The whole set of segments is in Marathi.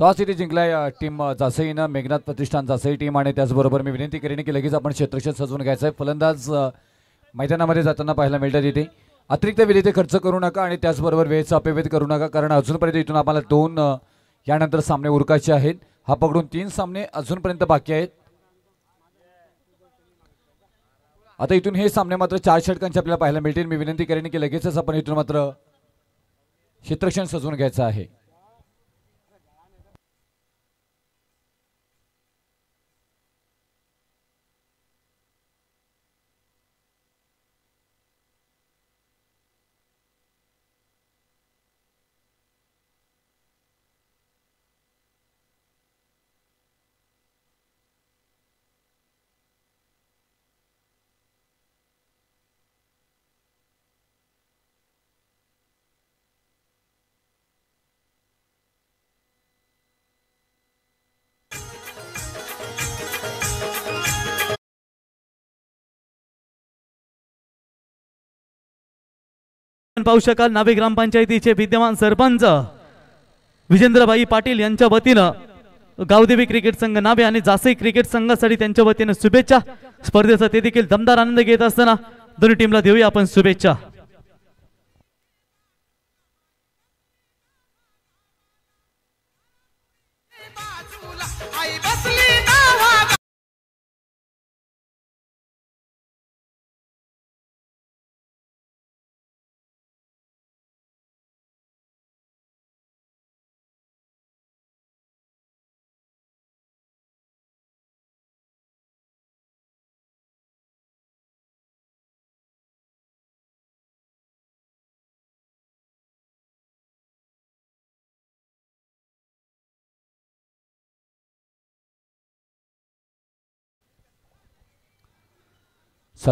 टॉस इथे जिंकलाय टीम जासईनं, मेघनाथ प्रतिष्ठान जासई टीम. आणि त्याचबरोबर मी विनंती करेन की लगेच आपण क्षेत्ररक्षण सजवून घ्यायचं आहे. फलंदाज मैदानामध्ये जाताना पाहायला मिळतात इथे. अतिरिक्त वेळ इथे खर्च करू नका आणि त्याचबरोबर वेळेचा अपव्यय करू नका, कारण अजूनपर्यंत इथून आम्हाला 2 यानंतर सामने उरकायचे आहेत. हा पकडून 3 सामने अजूनपर्यंत बाकी आहेत. आता इथून हे सामने मात्र 4 षटकांचे आपल्याला पाहायला मिळतील. मी विनंती करेन की लगेचच आपण इथून मात्र क्षेत्ररक्षण सजवून घ्यायचं आहे. पाहू शकाल नावे ग्रामपंचायतीचे विद्यमान सरपंच विजेंद्रभाई पाटील यांच्या वतीनं गावदेवी क्रिकेट संघ नावे आणि जासई क्रिकेट संघासाठी त्यांच्या वतीनं शुभेच्छा. स्पर्धेचा ते देखील दमदार आनंद घेत असताना दोन्ही टीमला देऊया आपण शुभेच्छा.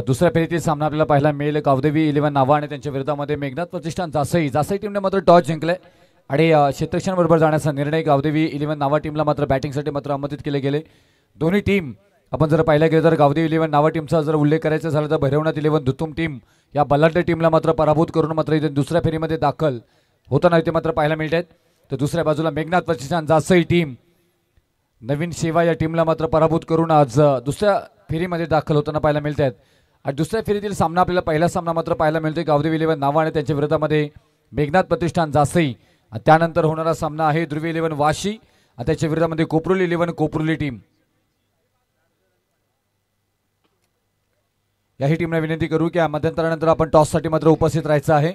दुसऱ्या फेरीतील सामना आपल्याला पाहायला मिळेल. गावदेवी 11 नावा आणि त्यांच्या विरोधामध्ये मेघनाथ प्रतिष्ठान जासई. जासई टीमने मात्र टॉस जिंकले आणि क्षेत्ररक्षण बरोबर जाण्याचा निर्णय. गावदेवी 11 नावा टीमला मात्र बॅटिंगसाठी मात्र आमंत्रित केले गेले. दोन्ही टीम आपण जर पाहिलं गेलं तर गावदेवी 11 नावा टीमचा जर उल्लेख करायचा झाला तर भैरवनाथ 11 दुतुम टीम या बलाढ्य टीमला मात्र पराभूत करून मात्र इथे दुसऱ्या फेरीमध्ये दाखल होताना इथे मात्र पाहायला मिळतात. तर दुसऱ्या बाजूला मेघनाथ प्रतिष्ठान जासई टीम नवीन सेवा या टीमला मात्र पराभूत करून आज दुसऱ्या फेरीमध्ये दाखल होताना पाहायला मिळतात. आणि दुसऱ्या फेरीतील सामना आपल्याला पहिला सामना मात्र पाहायला मिळतोय गावदेवी 11 नावा आणि त्यांच्या विरोधामध्ये मेघनाथ प्रतिष्ठान जासई. त्यानंतर होणारा सामना आहे ध्रुवी 11 वाशी आणि त्याच्या विरोधामध्ये कोपरुली 11 कोपरुली टीम. याही टीमला विनंती करू की मध्यंतरानंतर आपण टॉससाठी मात्र उपस्थित राहायचं आहे.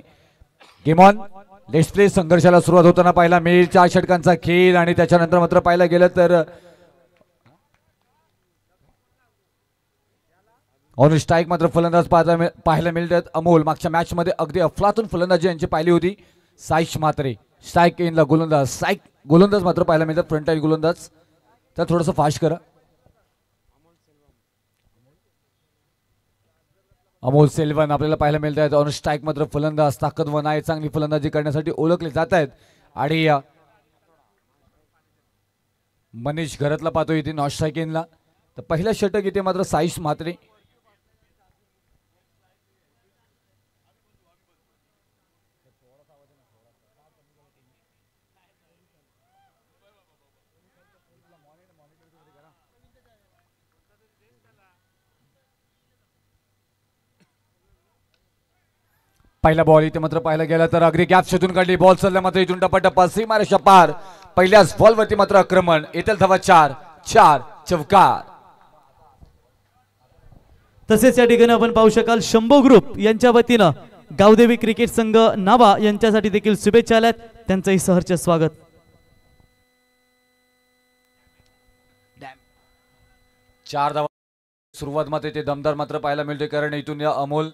Game on let's play. संघर्षाला सुरुवात होताना पाहायला मिळेल. 4 षटकांचा खेळ आणि त्याच्यानंतर मात्र पाहायला गेलं तर ऑन स्ट्राईक मात्र फलंदाज पाहायला मिळतात. अमोल मागच्या मॅच मध्ये अगदी अफलातून फलंदाजी यांची पाहिली होती. साईश मात्रे स्ट्राईक इनला गोलंदाज. स्ट्राईक गोलंदाज मात्र पाहायला मिळतात. फ्रंट लाईन गोलंदाज. तर थोडंसं फास्ट करा. अमोल सेल्वन आपल्याला पाहायला मिळत आहेत. ऑन स्ट्राईक मात्र फलंदाज ताकदवान आहे. चांगली फलंदाजी करण्यासाठी ओळखले जात आहेत. आणि मनीष घरातला पाहतो इथे नॉन स्ट्राईक इनला. तर पहिला षटक इथे मात्र साईश म्हात्रे. पहिला बॉल इथे मात्र पाहायला गेला तर अगदी गॅप शोधून काढली. बॉल चालला मात्र इथून टप्पा सीमारेषा पार. पहिल्याच बॉलवरती मात्र आक्रमण. येथील धावा 4 चौकार. तसेच या ठिकाणी आपण पाहू शकाल शंभू ग्रुप यांच्या वतीनं गावदेवी क्रिकेट संघ नावा यांच्यासाठी देखील शुभेच्छा आल्यात. त्यांचंही सहर्ष स्वागत. 4 धावा सुरुवात मात्र ते दमदार मात्र पाहायला मिळते, कारण इथून या अमोल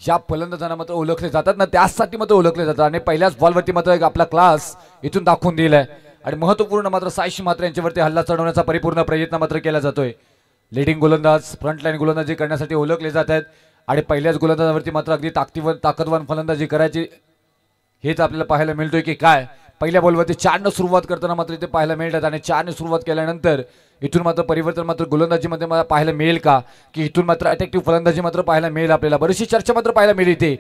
ज्या फलंदाजांना मात्र ओळखले जातात ना त्यासाठी मात्र ओळखले जातात. आणि पहिल्याच बॉलवरती मात्र आपला क्लास इथून दाखवून दिलाय. आणि महत्वपूर्ण मात्र साईश मात्र यांच्यावरती हल्ला चढवण्याचा परिपूर्ण प्रयत्न मात्र केला जातोय. लीडिंग गोलंदाज फ्रंट लाईन गोलंदाजी करण्यासाठी ओळखले जात आहेत. आणि पहिल्याच गोलंदाजावरती मात्र अगदी ताकदवान फलंदाजी करायची हेच आपल्याला पाहायला मिळतोय की काय. पहिल्या बॉलवरती 4 न सुरुवात करताना मात्र इथे पाहायला मिळतात. आणि 4 ने सुरुवात केल्यानंतर इथून मात्र परिवर्तन मात्र गोलंदाजीमध्ये मला पाहायला मिळेल का, की इथून मात्र अटॅक्टिव्ह फलंदाजी मात्र पाहायला मिळेल. आपल्याला बरीचशी चर्चा मात्र पाहायला मिळेल. इथे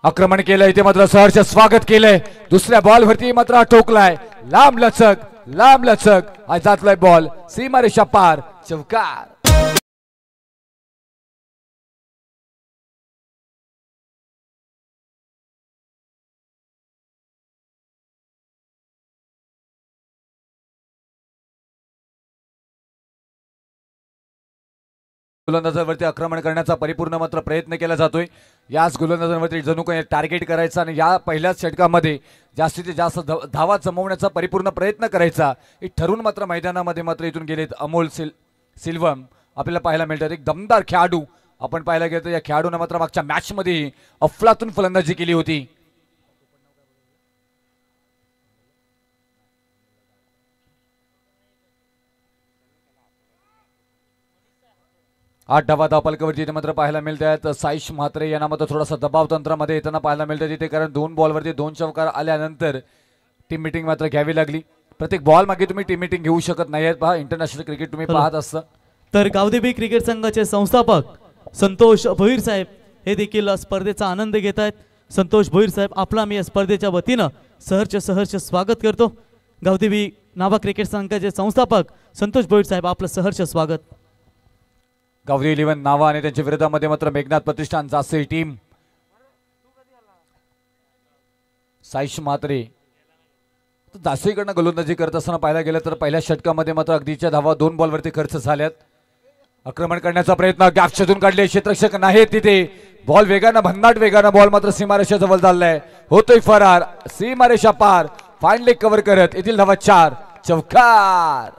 आक्रमण केलं, इथे मात्र सहर्ष स्वागत केलंय. दुसऱ्या बॉलवरती मात्र ठोकलाय. लांब लचक लांब लचक जातलाय बॉल सीमारेषा पार चौकार. गोलंदाजांवरती आक्रमण करण्याचा परिपूर्ण मात्र प्रयत्न केला जातोय. याच गोलंदाजांवरती जणू काही टार्गेट करायचा आणि या पहिल्याच षटकामध्ये जास्तीत जास्त धावा जमवण्याचा परिपूर्ण प्रयत्न करायचा हे ठरून मात्र मैदानामध्ये मात्र इथून गेलेत अमोल सिल्वम आपल्याला पाहायला मिळतात. एक दमदार खेळाडू आपण पाहायला गेलो तर या खेळाडूने मात्र मागच्या मॅच मध्ये अफलातून फलंदाजी केली होती. आठ धावा धावपलकावरती इथे मात्र पाहायला मिळत आहेत. साईश म्हात्रे यांना मात्र थोडासा दबाव तंत्रामध्ये येताना पाहायला मिळतं तिथे, कारण 2 बॉलवरती 2 चौकार आल्यानंतर टीम मिटिंग मात्र घ्यावी लागली. प्रत्येक बॉल मागे तुम्ही टीम मिटिंग घेऊ शकत नाही. पहा इंटरनॅशनल क्रिकेट तुम्ही पाहत असता. तर गावदेवी क्रिकेट संघाचे संस्थापक संतोष भोईर साहेब हे देखील स्पर्धेचा आनंद घेत आहेत. संतोष भोईर साहेब आपला मी या स्पर्धेच्या वतीनं सहर्ष स्वागत करतो. गावदेवी नावा क्रिकेट संघाचे संस्थापक संतोष भोईर साहेब आपलं सहर्ष स्वागत. गावदेवी 11 नावा आणि त्यांच्या विरोधामध्ये मात्र मेघनाथ प्रतिष्ठान जासे टीम. साईश म्हात्रे जासेकडनं गोलंदाजी करत असताना पाहायला गेलं तर पहिल्या षटकामध्ये मात्र अगदीच्या धावा 2 बॉलवरती खर्च झाल्यात. आक्रमण करण्याचा प्रयत्न गॅप शोधून काढले, क्षेत्ररक्षक नाही तिथे. बॉल वेगानं भन्नाट वेगानं बॉल मात्र सीमारेषा जवळ चाललाय, होतोय फरार सीमारेषा पार. फाईनली कव्हर करत येथील धावा 4 चौकार.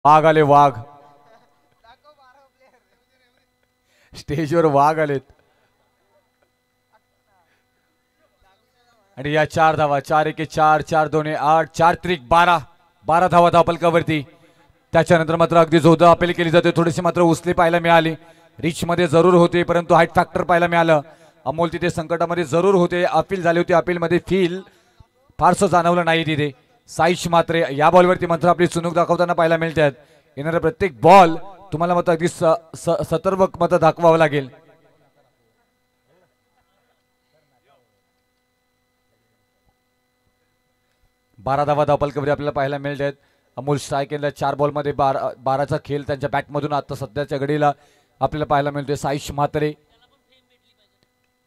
वाघ आले, वाघ स्टेजवर वाघ आलेत. आणि या 4 धावा 4 1 4 4 2 8 4 त्रिक 12 12 धावा धावपलकावरती. त्याच्यानंतर मात्र अगदी जोरदार अपील केली जाते. थोडीशी मात्र उचली पाहायला मिळाली, रिच मध्ये जरूर होते परंतु हाईट फॅक्टर पाहायला मिळालं. अमोल तिथे संकटामध्ये जरूर होते, अपील झाली होती, अपील मध्ये फील फारसं जाणवलं नाही तिथे. साईश म्हात्रे या बॉलवरती मात्र आपली चुनूक दाखवताना पाहायला मिळतात. येणारा प्रत्येक बॉल तुम्हाला मात्र अगदी सतर्क मात्र दाखवावं लागेल. बारा धावा धावपलकावरती आपल्याला पाहायला मिळतात. अमोल स्ट्राईक केला 4 बॉलमध्ये 12चा खेळ त्यांच्या बॅटमधून आता सध्याच्या घडीला आपल्याला पाहायला मिळतोय. साईश म्हात्रे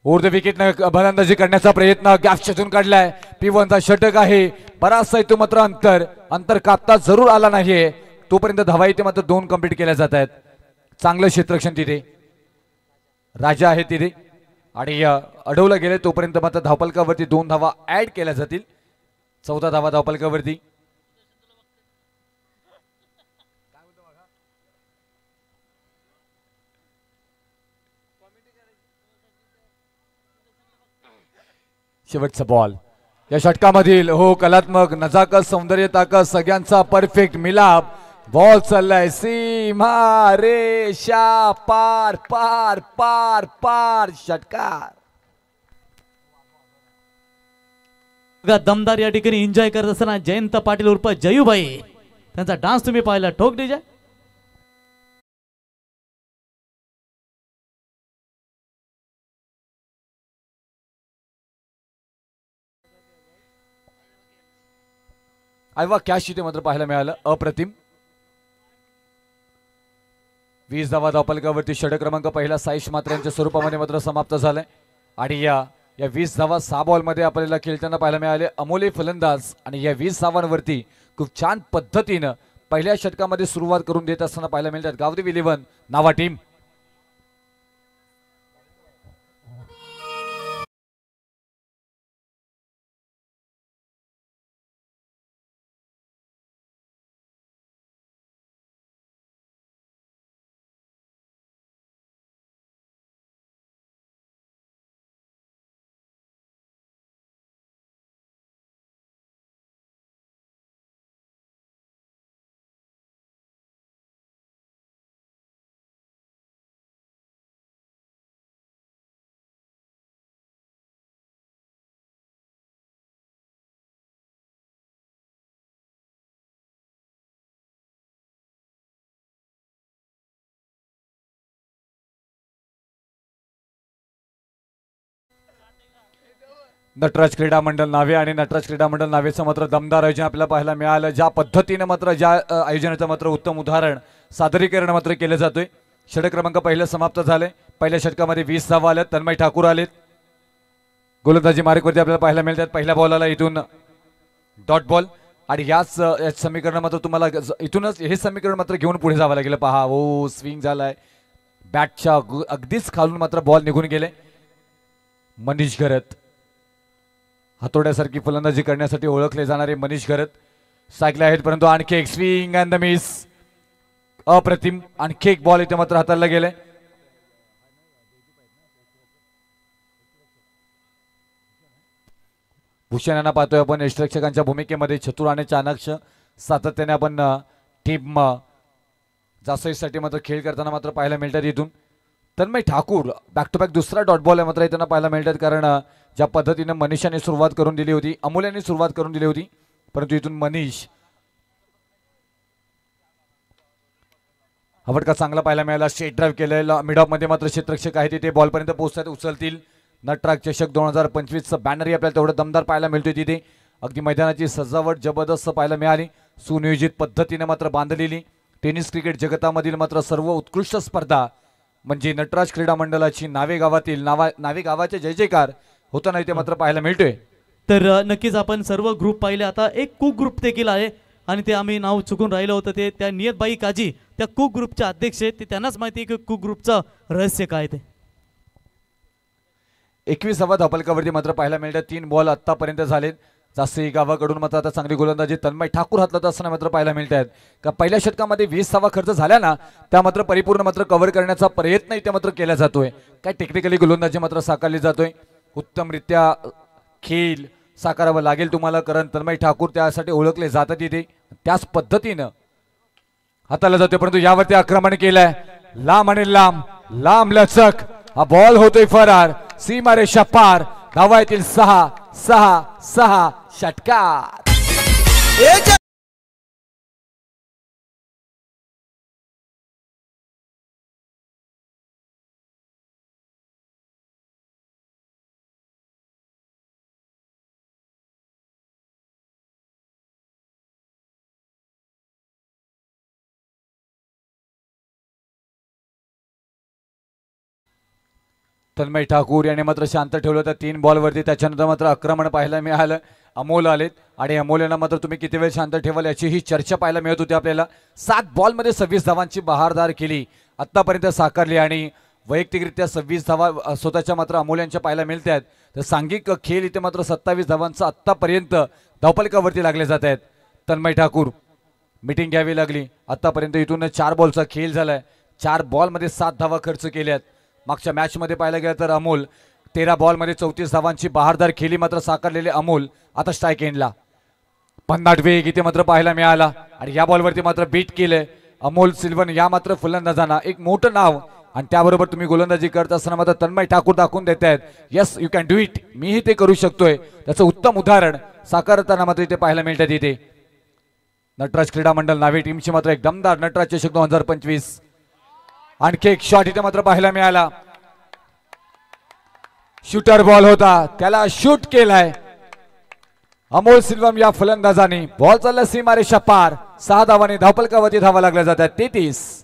ओव्हर द विकेटने फलंदाजी करण्याचा प्रयत्न गॅप शोधून काढलाय. P1चा षटक आहे, बराचसा इथे मात्र अंतर कापता जरूर आला नाहीये. तोपर्यंत धावा इथे मात्र 2 कंप्लीट केल्या जात आहेत. चांगलं क्षेत्ररक्षण तिथे राजा आहे तिथे आणि अडवलं गेले तोपर्यंत मात्र धावपलकावरती 2 धावा ऍड केल्या जातील. 14 धावा धावपलकावरती. शेवटचा बॉल या षटकामधील हो कलात्मक नजाकत सौंदर्य ताकद सगळ्यांचा परफेक्ट मिलाप. बॉल चाललाय सीमा रेषा पार पार पार पार षटकार. दमदार या ठिकाणी एन्जॉय करत असताना जयंत पाटील उर्फ जयूभाई त्यांचा डान्स तुम्ही पाहिला. ठोक डीजे. आयवा कॅश इथे मात्र पाहायला मिळालं अप्रतिम. 20 धावा धावपलकावरती षटक क्रमांक पहिला साईश म्हात्रे यांच्या स्वरूपामध्ये मात्र समाप्त झालाय. आणि या 20 धावा 6 बॉलमध्ये आपल्याला खेळताना पाहायला मिळाले अमोले फलंदाज. आणि या 20 धावांवरती खूप छान पद्धतीनं पहिल्या षटकामध्ये सुरुवात करून देत असताना पाहायला मिळतात गावदेवी 11 नावा टीम. नटराज क्रीडा मंडळ नावे आणि नटराज क्रीडा मंडळ नावेचं मात्र दमदार आयोजन आपल्याला पाहायला मिळालं. ज्या पद्धतीने मात्र ज्या आयोजनाचं मात्र उत्तम उदाहरण सादरीकरण मात्र केलं जातोय. षटक क्रमांक पहिलं समाप्त झाले. पहिल्या षटकामध्ये 20 धावा आल्यात. तन्मय ठाकूर आलेत. गोलंदाजी मार्कवरती आपल्याला पाहायला मिळतात. पहिल्या बॉलला इथून डॉट बॉल आणि याच समीकरण मात्र तुम्हाला इथूनच हे समीकरण मात्र घेऊन पुढे जावं लागेल. पहा ओ स्विंग झालाय बॅटच्या अगदीच खालून मात्र बॉल निघून गेले. मनीष घरत हातोड्यासारखी फलंदाजी करण्यासाठी ओळखले जाणारे मनीष घरत सायकल आहेत, परंतु आणखी एक स्विंग अँड द मिस. अप्रतिम आणखी एक बॉल इथे मात्र हाताळला गेलाय. भूषण यांना पाहतोय आपण यष्टीरक्षकांच्या भूमिकेमध्ये चतुर आणि चाणाक्ष सातत्याने आपण टीम जासईसाठी मात्र खेळ करताना मात्र पाहायला मिळतात. इथून Tanmay Thakur back to back दुसरा डॉट बॉल आहे मात्र इथं पाहायला मिळतात. कारण ज्या पद्धतीने मनीषाने सुरुवात करून दिली होती, अमोल्याने सुरुवात करून दिली होती, परंतु इथून मनीष हा फटका चांगला पाहायला मिळाला. स्ट्रेट ड्राईव्ह केलेला मिड ऑफ मध्ये मात्र क्षेत्ररक्षक आहेत तिथे बॉलपर्यंत पोहोचतात, उचलतील. नटराज चषक 2025चं बॅनरही आपल्याला तेवढं दमदार पाहायला मिळतोय तिथे. अगदी मैदानाची सजावट जबरदस्त पाहायला मिळाली. सुनियोजित पद्धतीने मात्र बांधलेली टेनिस क्रिकेट जगतामधील मात्र सर्व उत्कृष्ट स्पर्धा म्हणजे नटराज क्रीडा मंडळाची नावे गावाचे जय जयकार होताना इथे मात्र पाहायला मिळतोय. तर नक्कीच आपण सर्व ग्रुप पाहिले. आता एक कुक ग्रुप देखील आहे आणि ते आम्ही नाव चुकून राहिलं होतं. ते त्या नियतबाई काजी त्या कुक ग्रुपचे अध्यक्ष आहेत. ते त्यांनाच माहिती आहे की कुक ग्रुपचं रहस्य काय ते. 21 धावफलकावरती मात्र पाहायला मिळतात. 3 बॉल आतापर्यंत झालेत. जास्ती गावाकडून मात्र आता चांगली गोलंदाजी तन्मय ठाकूर हातलात असताना मात्र पाहायला मिळतात. का पहिल्या षटकामध्ये 20 धावा खर्च झाल्या ना त्या मात्र परिपूर्ण मात्र कव्हर करण्याचा प्रयत्न इथे मात्र केला जातोय. काय टेक्निकली गोलंदाजी मात्र साकारली जातोय. उत्तमरित्या खेळ साकारावं लागेल तुम्हाला, कारण तन्मय ठाकूर त्यासाठी ओळखले जातात इथे. त्याच पद्धतीनं हाताला जातोय, परंतु यावरती आक्रमण केलंय लांब आणि लांब लचक. हा बॉल होतोय फरार. सीमारेषा पार. धावा येतील 6 षटकार. तन्मय ठाकूर याने मात्र शांत ठेवलं होतं 3 बॉलवरती. त्याच्यानंतर मात्र आक्रमण पाहायला मिळालं. अमोल आलेत आणि अमोलना मात्र तुम्ही किती वेळ शांत ठेवाल याची ही चर्चा पाहायला मिळत होती आपल्याला. 7 बॉलमध्ये 26 धावांची बहारदार केली आतापर्यंत साकारली आणि वैयक्तिकरित्या 26 धावा स्वतःच्या मात्र अमोल्यांच्या पाहायला मिळतात. तर सांघिक खेळ इथे मात्र 27 धावांचा आतापर्यंत धावफलकावरती लागले जात आहेत. तन्मय ठाकूर मीटिंग घ्यावी लागली. आतापर्यंत इथून 4 बॉलचा खेळ झालाय. 4 बॉलमध्ये 7 धावा खर्च केल्यात. मागच्या मॅच मध्ये पाहायला गेलं तर अमोल 13 बॉलमध्ये 34 धावांची बहारदार खेळी मात्र साकारलेले अमोल आता स्ट्राईक एंडला. भन्नाट वेग इथे मात्र पाहायला मिळाला आणि या बॉलवरती मात्र बीट केलंय अमोल सिल्वन या मात्र फलंदाजांना. एक मोठं नाव आणि त्याबरोबर तुम्ही गोलंदाजी करत असताना मात्र तन्मय ठाकूर दाखवून देत आहेत yes you can do it, मीही ते करू शकतोय. त्याचं उत्तम उदाहरण साकारताना मात्र इथे पाहायला मिळतात. इथे नटराज क्रीडा मंडळ नावे टीमची मात्र एक दमदार नटराज चषक 2025. आणखी एक शॉट इथे मात्र पाहायला मिळाला. शूटर बॉल होता, त्याला शूट केलाय अमोल सिल्वम या फलंदाजाने. बॉल चालला सीमारेषा पार. 6 धावांनी धावफलकावरती धावा लागल्या जातात 33.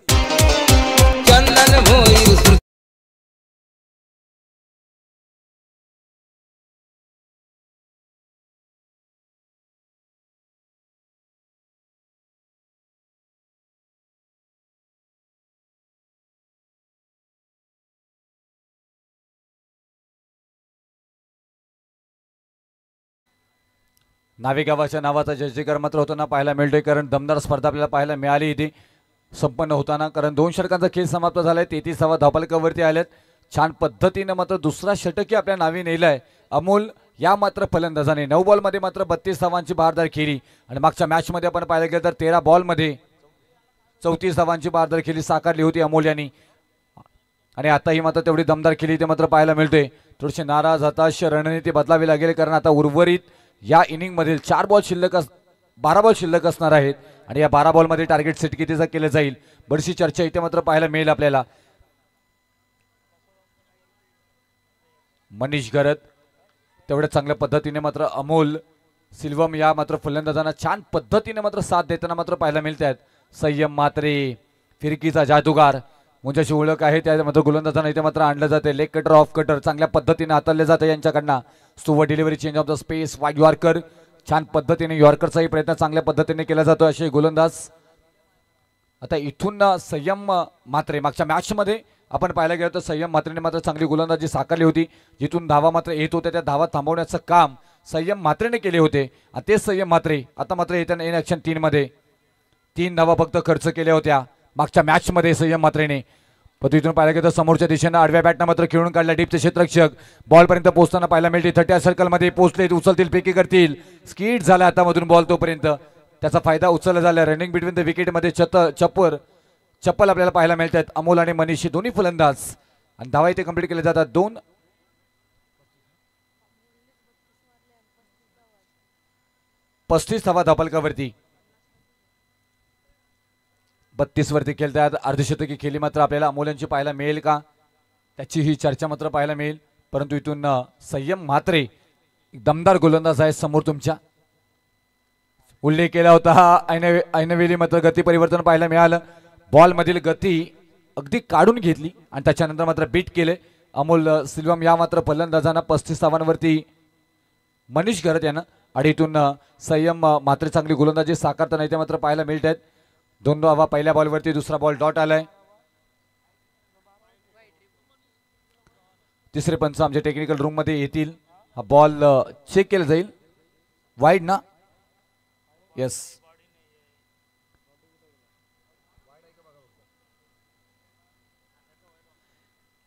नावे गावाच्या नावाचा जयजयकार मात्र होताना पाहायला मिळतोय, कारण दमदार स्पर्धा आपल्याला पाहायला मिळाली इथे संपन्न होताना. कारण 2 षटकांचा खेळ समाप्त झालाय. 33 धावफलकावरती आल्यात. छान पद्धतीने मात्र दुसरा षटकी आपल्या नावे नेलाय अमोल या मात्र फलंदाजाने. 9 बॉलमध्ये मात्र 32 धावांची बहारदार खेळी आणि मागच्या मॅच मध्ये आपण पाहायला गेलं तर 13 बॉलमध्ये 34 धावांची बहारदार खेळी साकारली होती अमोल यांनी. आणि आता ही मात्र तेवढी दमदार खेळी ते मात्र पाहायला मिळतोय. थोडेसे नाराज हताश रणनीती बदलावी लागेल, कारण आता उर्वरित या इनिंग मधील 4 बॉल शिल्लक 12 बॉल शिल्लक असणार आहेत आणि या 12 बॉलमध्ये टार्गेट सेट कितीचा केलं जाईल बरीचशी चर्चा इथे मात्र पाहायला मिळेल आपल्याला. मनीष घरत तेवढ्या चांगल्या पद्धतीने मात्र अमोल सिल्वम या मात्र फलंदाजांना छान पद्धतीने मात्र साथ देताना मात्र पाहायला मिळतात. संयम म्हात्रे फिरकीचा जादूगार मुंजाची ओळख आहे, त्या मात्र गोलंदाजांना इथे मात्र आणलं जाते. लेग कटर ऑफ कटर चांगल्या पद्धतीने हाताळले जाते यांच्याकडनं. सुवर delivery change of the space wide yorker छान पद्धतीने यॉर्करचाही प्रयत्न चांगल्या पद्धतीने केला जातो असे गोलंदाज. आता इथून संयम म्हात्रे मागच्या मॅच मध्ये आपण पाहायला गेलो तर संयम म्हात्रेने मात्र चांगली गोलंदाजी साकारली होती. जिथून धावा मात्र येत होत्या त्या धावा थांबवण्याचं काम संयम म्हात्रेने केले होते. आणि तेच संयम म्हात्रे आता मात्र येताना इन ॲक्शन 3 मध्ये 3 धावा फक्त खर्च केल्या होत्या मागच्या मॅच मध्ये संयम म्हात्रेने. पण इथून पाहायला गेलं तर समोरच्या दिशेनं आडव्या बॅटनं मात्र खेळून काढला डीपचे क्षेत्ररक्षक. बॉल पर्यंत पोहोचताना पाहायला मिळते 30 सर्कल मध्ये पोहोचले, उचलतील फेकी करतील. स्कीड झाला हातामधून बॉल तोपर्यंत त्याचा फायदा उचलला झाला. रनिंग बिटवीन द विकेट मध्ये चप्पल आपल्याला पाहायला मिळतात. अमोल आणि मनीष दोन्ही फलंदाज आणि धावा इथे कंप्लीट केले जातात. 35 धावा धापलकावरती 32 वरती खेळतात. अर्धशतकी खेळी मात्र आपल्याला अमोल यांची पाहायला मिळेल का त्याची ही चर्चा मात्र पाहायला मिळेल. परंतु इथून संयम म्हात्रे दमदार गोलंदाज आहे समोर तुमच्या. उल्लेख केला होता ऐनवेळी मात्र गती परिवर्तन पाहायला मिळालं. बॉल मधील गती अगदी काढून घेतली आणि त्याच्यानंतर मात्र बीट केले अमोल सिल्वम या मात्र फलंदाजांना. 35 धावांवरती मनीष घरत यांना आणि इथून संयम मात्र चांगली गोलंदाजी साकारताना इथे मात्र पाहायला मिळत आहेत. 2 धावा पहिल्या बॉलवरती, दुसरा बॉल डॉट आलाय. तिसरे पंच आमच्या टेक्निकल रूम मध्ये येतील. हा बॉल चेक केला जाईल. वाईड ना? यस.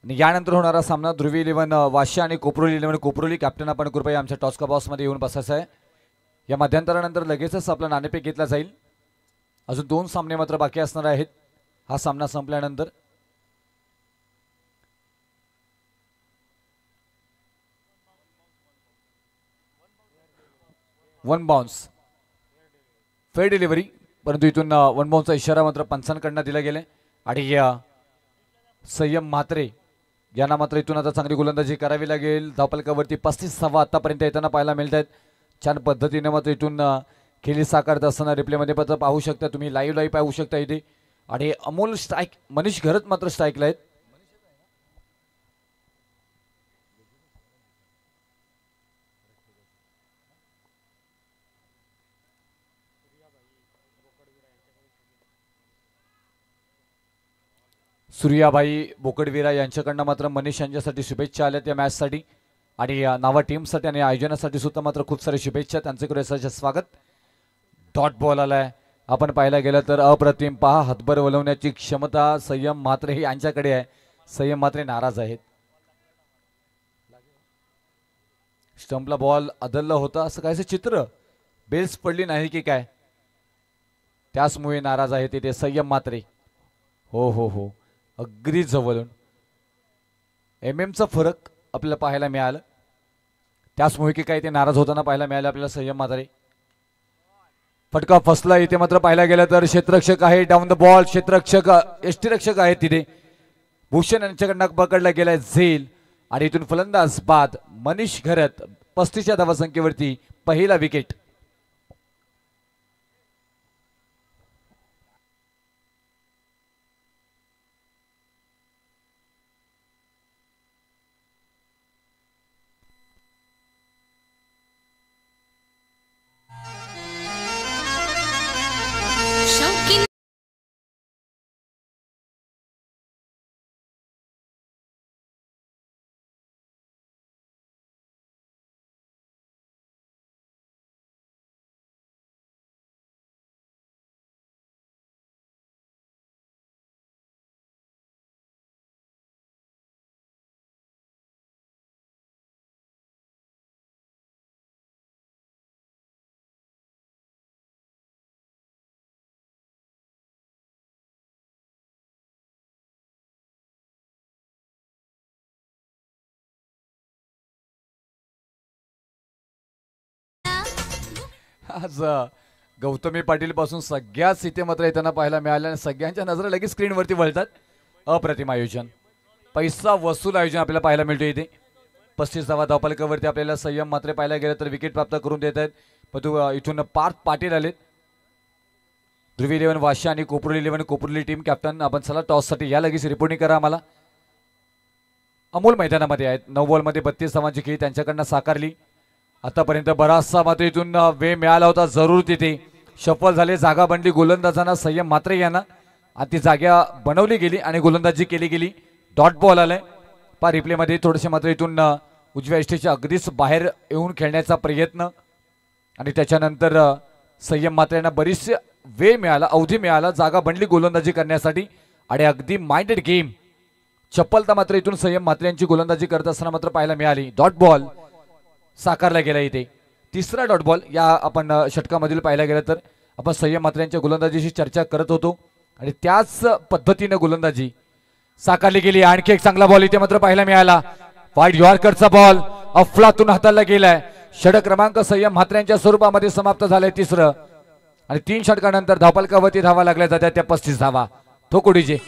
आणि यानंतर होणारा सामना ध्रुवी 11 वाशी आणि कोपरोली 11 कोपरोली. कॅप्टन आपण कृपया आमच्या टॉस्का बॉक्स मध्ये येऊन बसायचं आहे. या मध्यंतरानंतर लगेचच आपला नाणेफेक घेतला जाईल. अजून 2 सामने मात्र बाकी असणार आहेत हा सामना संपल्यानंतर. वन बाउन्स फेअर डिलिव्हरी, परंतु इथून वन बाउन्सचा इशारा मात्र पंचांकडनं दिला गेला आणि संयम म्हात्रे यांना मात्र इथून आता चांगली गोलंदाजी करावी लागेल. धावपलकावरती 35 धावा आतापर्यंत येताना पाहायला मिळत आहेत. छान पद्धतीने मात्र इथून खेळी साकारत असताना रिप्लेमध्ये मात्र पाहू शकता तुम्ही, लाईव्ह पाहू शकता इथे. आणि अमोल स्ट्राईक, मनीष घरत मात्र स्ट्राईकला आहेत. सूर्याबाई बोकडवीरा यांच्याकडनं मात्र मनीष यांच्यासाठी शुभेच्छा आल्यात या मॅचसाठी आणि नावा टीमसाठी आणि आयोजनासाठी सुद्धा मात्र खूप सारे शुभेच्छा. त्यांचे यशाचे स्वागत. डॉट बॉल आलाय. आपण पाहायला गेलं तर अप्रतिम पहा, हातभर वळवण्याची क्षमता संयम म्हात्रे यांच्याकडे आहे. संयम म्हात्रे नाराज आहेत. स्टंपला बॉल अदलला होता असं कायचं चित्र, बेल्स पडली नाही की काय, त्याचमुळे नाराज आहे तिथे संयम म्हात्रे. हो हो हो, अगदी जवळून चा फरक आपल्याला पाहायला मिळाला, त्याचमुळे की काय ते नाराज होताना पाहायला मिळालं आपल्याला संयम म्हात्रे. फटका फसला इथे मात्र पाहायला गेलं तर क्षेत्ररक्षक आहे डाऊन द बॉल. क्षेत्ररक्षक यष्टीरक्षक आहेत तिथे. भूषण यांच्याकडनं पकडला गेलाय झेल आणि इथून फलंदाज बाद मनीष घरत 35 धावसंख्येवरती पहिला विकेट. आज गौतमी पाटील पासून सगळ्याच इथे मात्र येताना पाहायला मिळाल्या आणि सगळ्यांच्या नजरा लगेच स्क्रीनवरती वळतात. अप्रतिम आयोजन, पैसा वसूल आयोजन आपल्याला पाहायला मिळतो इथे. 35 धावा धावफलकावरती आपल्याला संयम मात्र पाहायला गेलं तर विकेट प्राप्त करून देत आहेत. परंतु इथून पार्थ पाटील आलेत. ध्रुवी 11 वाशी आणि कोपरुली 11 कोपरुली टीम कॅप्टन आपण चला टॉससाठी या लगेच रिपोर्टिंग करा आम्हाला. अमोल मैदानामध्ये आहेत. 9 बॉलमध्ये 32 धावांची खेळी त्यांच्याकडनं साकारली. आतापर्यंत बराचसा मात्र इथून वेळ मिळाला होता. जरूर तिथे सफल झाले. जागा बनली गोलंदाजांना संयम मात्रे यांना आणि ती जागा बनवली गेली आणि गोलंदाजी केली गेली. डॉट बॉल आलाय. पा रिप्लेमध्ये थोडेसे मात्र इथून उजव्या इष्टीच्या अगदीच बाहेर येऊन खेळण्याचा प्रयत्न आणि त्याच्यानंतर संयम मात्रे यांना बरीच वेळ मिळाला, अवधी मिळाला, जागा बनली गोलंदाजी करण्यासाठी आणि अगदी माइंडेड गेम. चप्पलता मात्र इथून संयम मात्रे यांची गोलंदाजी करत असताना मात्र पाहायला मिळाली. डॉट बॉल साकारला गेला. इथे तिसरा डॉट बॉल या आपण षटकामधील पाहायला गेलं तर आपण संयम मात्रे यांच्या गोलंदाजीशी चर्चा करत होतो आणि त्याच पद्धतीने गोलंदाजी साकारली गेली. आणखी एक चांगला बॉल इथे मात्र पाहायला मिळाला. वाईड यॉर्करचा बॉल अफलातून हाताळला गेलाय. षटक क्रमांक संयम म्हात्रे यांच्या स्वरूपामध्ये समाप्त झालंय तिसरं आणि 3 षटकानंतर धावफलकावरती धावा लागल्या जातात त्या 35 धावा. ठोकोडीजे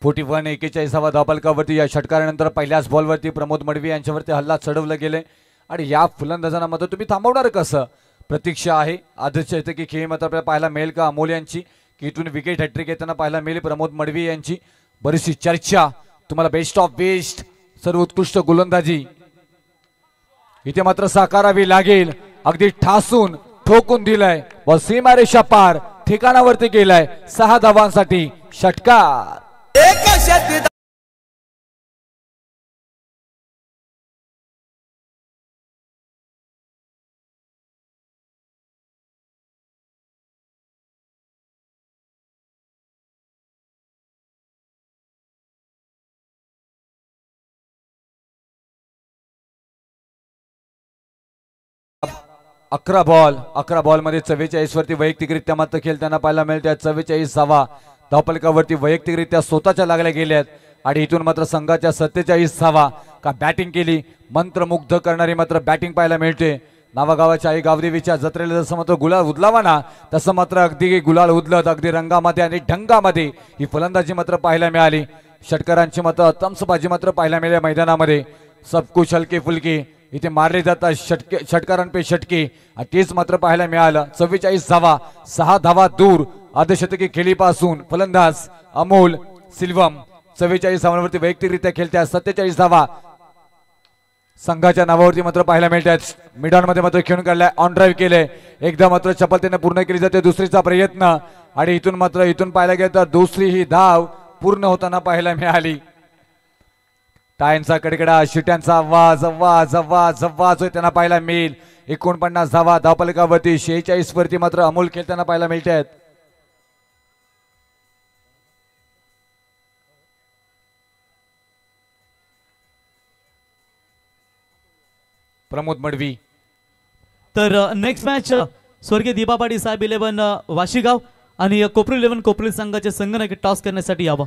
फोर्टी 41 धावफलकावरती या षटकारानंतर पहिल्याच बॉलवरती प्रमोद मडवी यांच्यावरती हल्ला चढवलं गेले आणि या फलंदाजांना मात्र तुम्ही थांबवणार कसं? प्रतीक्षा आहे. आजच्या इथे की खेळ मात्र आपल्याला पाहायला मिळेल का अमोल यांची की इथून विकेट हॅट्रिक येताना पाहायला मिळेल प्रमोद मडवी यांची. बरीचशी चर्चा. तुम्हाला बेस्ट ऑफ बेस्ट सर्व उत्कृष्ट गोलंदाजी इथे मात्र साकारावी लागेल. अगदी ठासून ठोकून दिलाय व सीमारेषा पार ठिकाणावरती गेलाय. 6 धावांसाठी षटकार. अकरा बॉल मध्ये 44 वरती वैयक्तिकरित्या मात्र खेळताना पाहायला मिळते. 44 धावा धावफलकावरती वैयक्तिकरित्या स्वतःच्या लागल्या गेल्यात आणि इथून मात्र संघाच्या 47 धावा का बॅटिंग केली. मंत्रमुग्ध करणारी मात्र बॅटिंग पाहायला मिळते. नावागावाच्या आई गावदेवीच्या जत्रेला जसं मात्र गुलाल उदलावा ना तसं मात्र अगदी गुलाल उदलत अगदी रंगामध्ये आणि ढंगामध्ये ही फलंदाजी मात्र पाहायला मिळाली. षटकारांची मात्र तमसबाजी मात्र पाहायला मिळाली मैदानामध्ये. सब कुछ हलके फुलके इथे मारले जातात षटकारांपे षटके आणि तेच मात्र पाहायला मिळालं. 44 धावा, 6 धावा दूर अर्धशतकी खेळीपासून फलंदाज अमोल सिल्वम 44 धावांवरती वैयक्तिकरित्या खेळतात. 47 धावा संघाच्या नावावरती मात्र पाहायला मिळतात. मिडॉन मध्ये मात्र खेळून काढलाय, ऑन ड्राईव्ह केले, एकदा मात्र चपलतेने पूर्ण केली जाते दुसरीचा प्रयत्न आणि इथून पाहायला गेलं तर दुसरी ही धाव पूर्ण होताना पाहायला मिळाली. टाळ्यांचा कडकडा, शिट्यांचा आवाज आवाज आवाज आवाज त्यांना पाहायला मिळेल. 49 धावा धावफलकावरती, 46 वरती मात्र अमोल खेळताना पाहायला मिळतात. प्रमोद मडवी. तर नेक्स्ट मॅच स्वर्गीय दीपा पाटील साहेब 11 वाशीगाव आणि कोपरी 11 कोपरी संघाचे संघनायक टॉस करण्यासाठी यावं.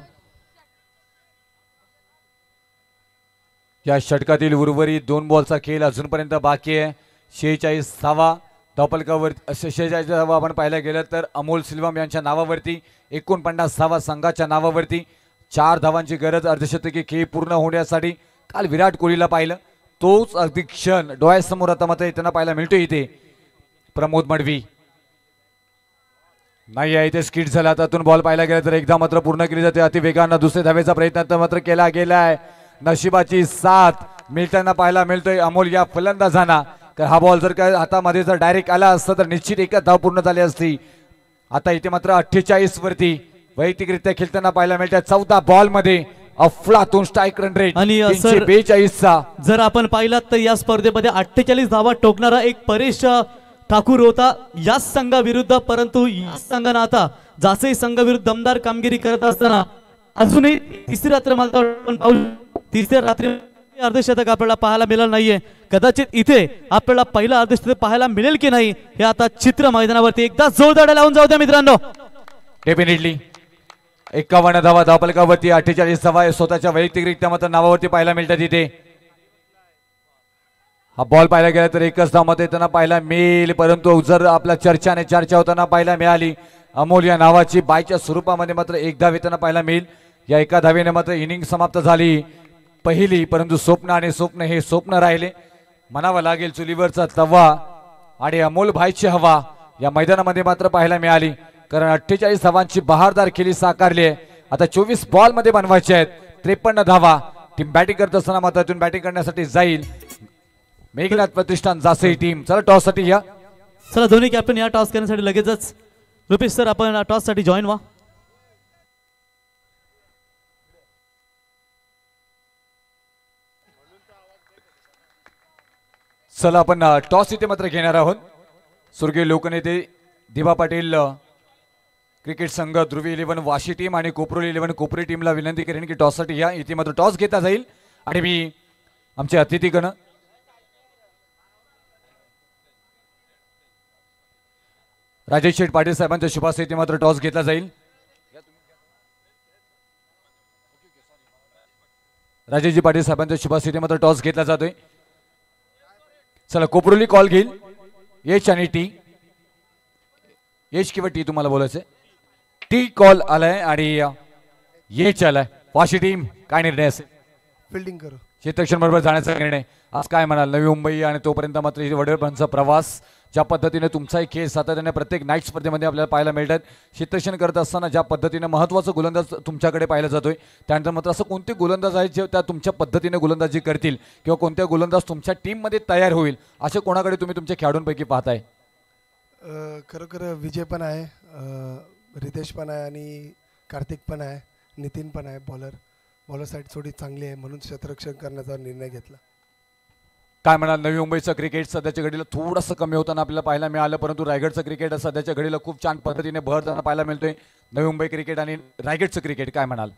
या षटकातील उर्वरित 2 बॉलचा खेळ अजूनपर्यंत बाकी आहे. 46 धावा धावफलकावर, 46 धावा आपण पाहायला गेलं तर अमोल सिल्वम यांच्या नावावरती, 49 धावा संघाच्या नावावरती. 4 धावांची गरज अर्धशतकी खेळ पूर्ण होण्यासाठी. काल विराट कोहलीला पाहिलं, तोच अगदी क्षण डोळ्यासमोर आता मात्र त्यांना पाहायला मिळतो. इथे प्रमोद मडवी नाही आहे, इथे स्किट झाला. त्यातून बॉल पाहायला गेला तर एकदा मात्र पूर्ण केली जाते अति वेगानं. दुसऱ्या धावेचा प्रयत्न मात्र केला गेलाय. नशिबाची साथ मिळताना पाहायला मिळतोय अमोल या फलंदाजांना. हा बॉल जर काय हातामध्ये जर डायरेक्ट आला असता तर निश्चित एकच धाव पूर्ण झाली असती. आता इथे मात्र 48 वरती वैयक्तिकरित्या खेळताना पाहायला मिळतात. 14 बॉल मध्ये अफलातून स्ट्राईक रन रेट आणि 42 चा. जर आपण पाहिलात तर या स्पर्धेमध्ये 48 धावा टोकणारा एक परेश ठाकूर होता याच संघाविरुद्ध, परंतु याच संघानं आता जासई संघाविरुद्ध दमदार कामगिरी करत असताना अजूनही तिसरी रात्र तिसऱ्या रात्री अर्धशतक आपल्याला पाहायला मिळालं नाहीये. कदाचित इथे आपल्याला पहिला अर्धशतक पाहायला मिळेल की नाही हे आता चित्र मैदानावरती एकदा जोरदार लावून जाऊ द्या मित्रांनो. डेफिनेटली 51 धावा धावफलकावरती, 48 धावा स्वतःच्या वैयक्तिकरित्या मात्र नावावरती पाहायला मिळतात. इथे हा बॉल पाहायला गेला तर एकच धाव मध्ये त्यांना पाहायला मिळेल, परंतु जर आपल्या चर्चा होताना पाहायला मिळाली अमोल या नावाची बायच्या स्वरूपामध्ये मात्र एक धाव येताना पाहायला मिळेल. या एका धावेने मात्र इनिंग समाप्त झाली पहिली, परंतु स्वप्न हे स्वप्न राहिले. म्हणावं लागेल चुलीवरचा तवा आणि अमोल भाईची हवा या मैदानामध्ये मात्र पाहायला मिळाली, कारण 48 धावांची बहारदार खेळी साकारली आहे. आता 24 बॉल मध्ये बनवायचे आहेत. 53 धावा. टीम बॅटिंग करत असताना मात्र इथून बॅटिंग करण्यासाठी जाईल मेघनाथ प्रतिष्ठान जासई टीम. चला टॉस साठी या. चला दोन्ही कॅप्टन या टॉस करण्यासाठी लगेचच. रुपेश सर आपण टॉस साठी जॉईन व्हा. चला आपण टॉस इथे मात्र घेणार आहोत. स्वर्गीय लोकनेते दिबा पाटील क्रिकेट संघ, ध्रुवी 11 वाशी टीम आणि कोपरोली 11 कोपरी टीमला विनंती करेन की टॉस साठी या. इथे मात्र टॉस घेता जाईल आणि मी आमचे अतिथीगण राजेश शेठ पाटील साहेबांच्या शुभास इथे मात्र टॉस घेतला जाईल. राजेशजी पाटील साहेबांच्या शुभास इथे मात्र टॉस घेतला जातोय. चला कोपरोली कॉल घेईल. एच आणि टी, एच किंवा टी तुम्हाला बोलायचं. टी कॉल आलाय आणि एच आलाय. वाशी टीम काय निर्णय असेल? फिल्डिंग करू. क्षेत्ररक्षण बरोबर जाण्याचा निर्णय. आज काय म्हणाल? नवी मुंबई आणि तोपर्यंत मात्र वडीलपणाचा प्रवास, ज्या पद्धतीने तुमचाही खेळ सातत्याने प्रत्येक नाईट स्पर्धेमध्ये आपल्याला पाहायला मिळतात. क्षेत्ररक्षण करत असताना ज्या पद्धतीने महत्त्वाचा गोलंदाज तुमच्याकडे पाहिला जातोय, त्यानंतर मात्र असं कोणते गोलंदाज आहेत जे त्या तुमच्या पद्धतीने गोलंदाजी करतील किंवा कोणत्या गोलंदाज तुमच्या टीममध्ये तयार होईल, असे कोणाकडे तुम्ही तुमच्या खेळाडूंपैकी पाहताय? खरोखर विजय पण आहे, रितेश पण आहे आणि कार्तिक पण आहे, नितीन पण आहे. बॉलर साईड थोडी चांगली आहे म्हणून क्षेत्ररक्षण करण्याचा निर्णय घेतला. काय म्हणाल? नवी मुंबईचं क्रिकेट सध्याच्या घडीला थोडंसं कमी होताना आपल्याला पाहायला मिळालं, परंतु रायगडचं क्रिकेट सध्याच्या घडीला खूप छान पद्धतीने भर जाताना पाहायला मिळतोय. नवी मुंबई क्रिकेट आणि रायगडचं क्रिकेट काय म्हणाल?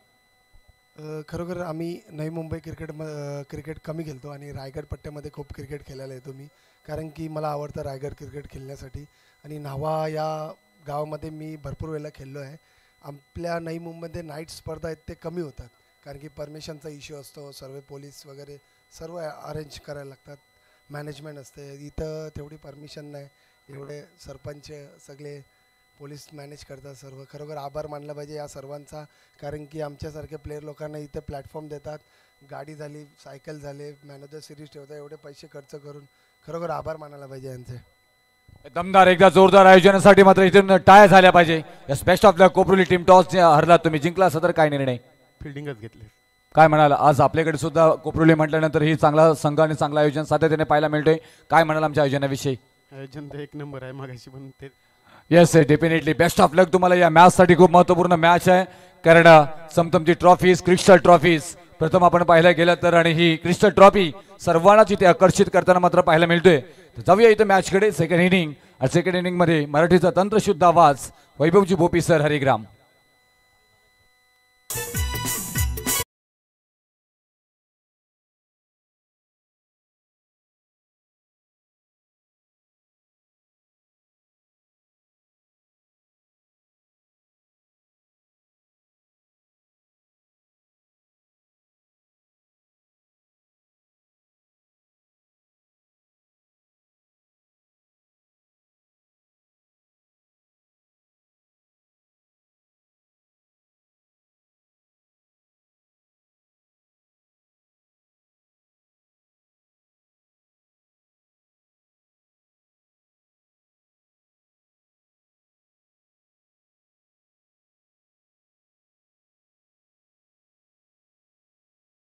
खरोखर आम्ही नवी मुंबई क्रिकेट कमी खेळतो आणि रायगड पट्ट्यामध्ये खूप क्रिकेट खेळायला येतो मी, कारण की मला आवडतं रायगड क्रिकेट खेळण्यासाठी. आणि न्हावा या गावामध्ये मी भरपूर वेळेला खेळलो आहे. आपल्या नवी मुंबईमध्ये नाईट स्पर्धा आहेत ते कमी होतात, कारण की परमिशनचा इश्यू असतो, सर्व पोलीस वगैरे सर्व अरेंज करायला लागतात, मॅनेजमेंट असते. इथं तेवढी परमिशन नाही, एवढे सरपंच सगळे पोलीस मॅनेज करतात सर्व. खरोखर आभार मानला पाहिजे या सर्वांचा, कारण की आमच्यासारख्या प्लेयर लोकांना इथे प्लॅटफॉर्म देतात. गाडी झाली, सायकल झाले, मॅन ऑफ द सिरीज ठेवतात, एवढे पैसे खर्च करून खरोखर आभार मानायला पाहिजे यांचे. दमदार एकदा जोरदार आयोजनासाठी मात्र इथून टाळ्या झाल्या पाहिजे. Best of the Koparuli team. Toss हरला तुम्ही, जिंकला सदर काय निर्णय? फिल्डिंगच घेतली. काय म्हणाल आज आपल्याकडे सुद्धा कोपरुली म्हटल्यानंतर ही चांगला संघ आणि चांगलं आयोजन सातत्याने पाहायला मिळतोय. काय म्हणाल आमच्या आयोजनाविषयी? आयोजन तर एक नंबर आहे मागाशी पण ते. येस डेफिनेटली बेस्ट ऑफ लक तुम्हाला. या मॅच साठी खूप महत्वपूर्ण मॅच आहे, कारण समतमची ट्रॉफीज, क्रिस्टल ट्रॉफीज प्रथम आपण पाहायला गेलं तर, आणि ही क्रिस्टल ट्रॉफी सर्वांनाच इथे आकर्षित करताना मात्र पाहायला मिळतोय. जाऊया इथं मॅचकडे. सेकंड इनिंग आणि सेकंड इनिंग मध्ये मराठीचा तंत्रशुद्ध आवाज वैभवजी भोपी सर, हरिग्राम.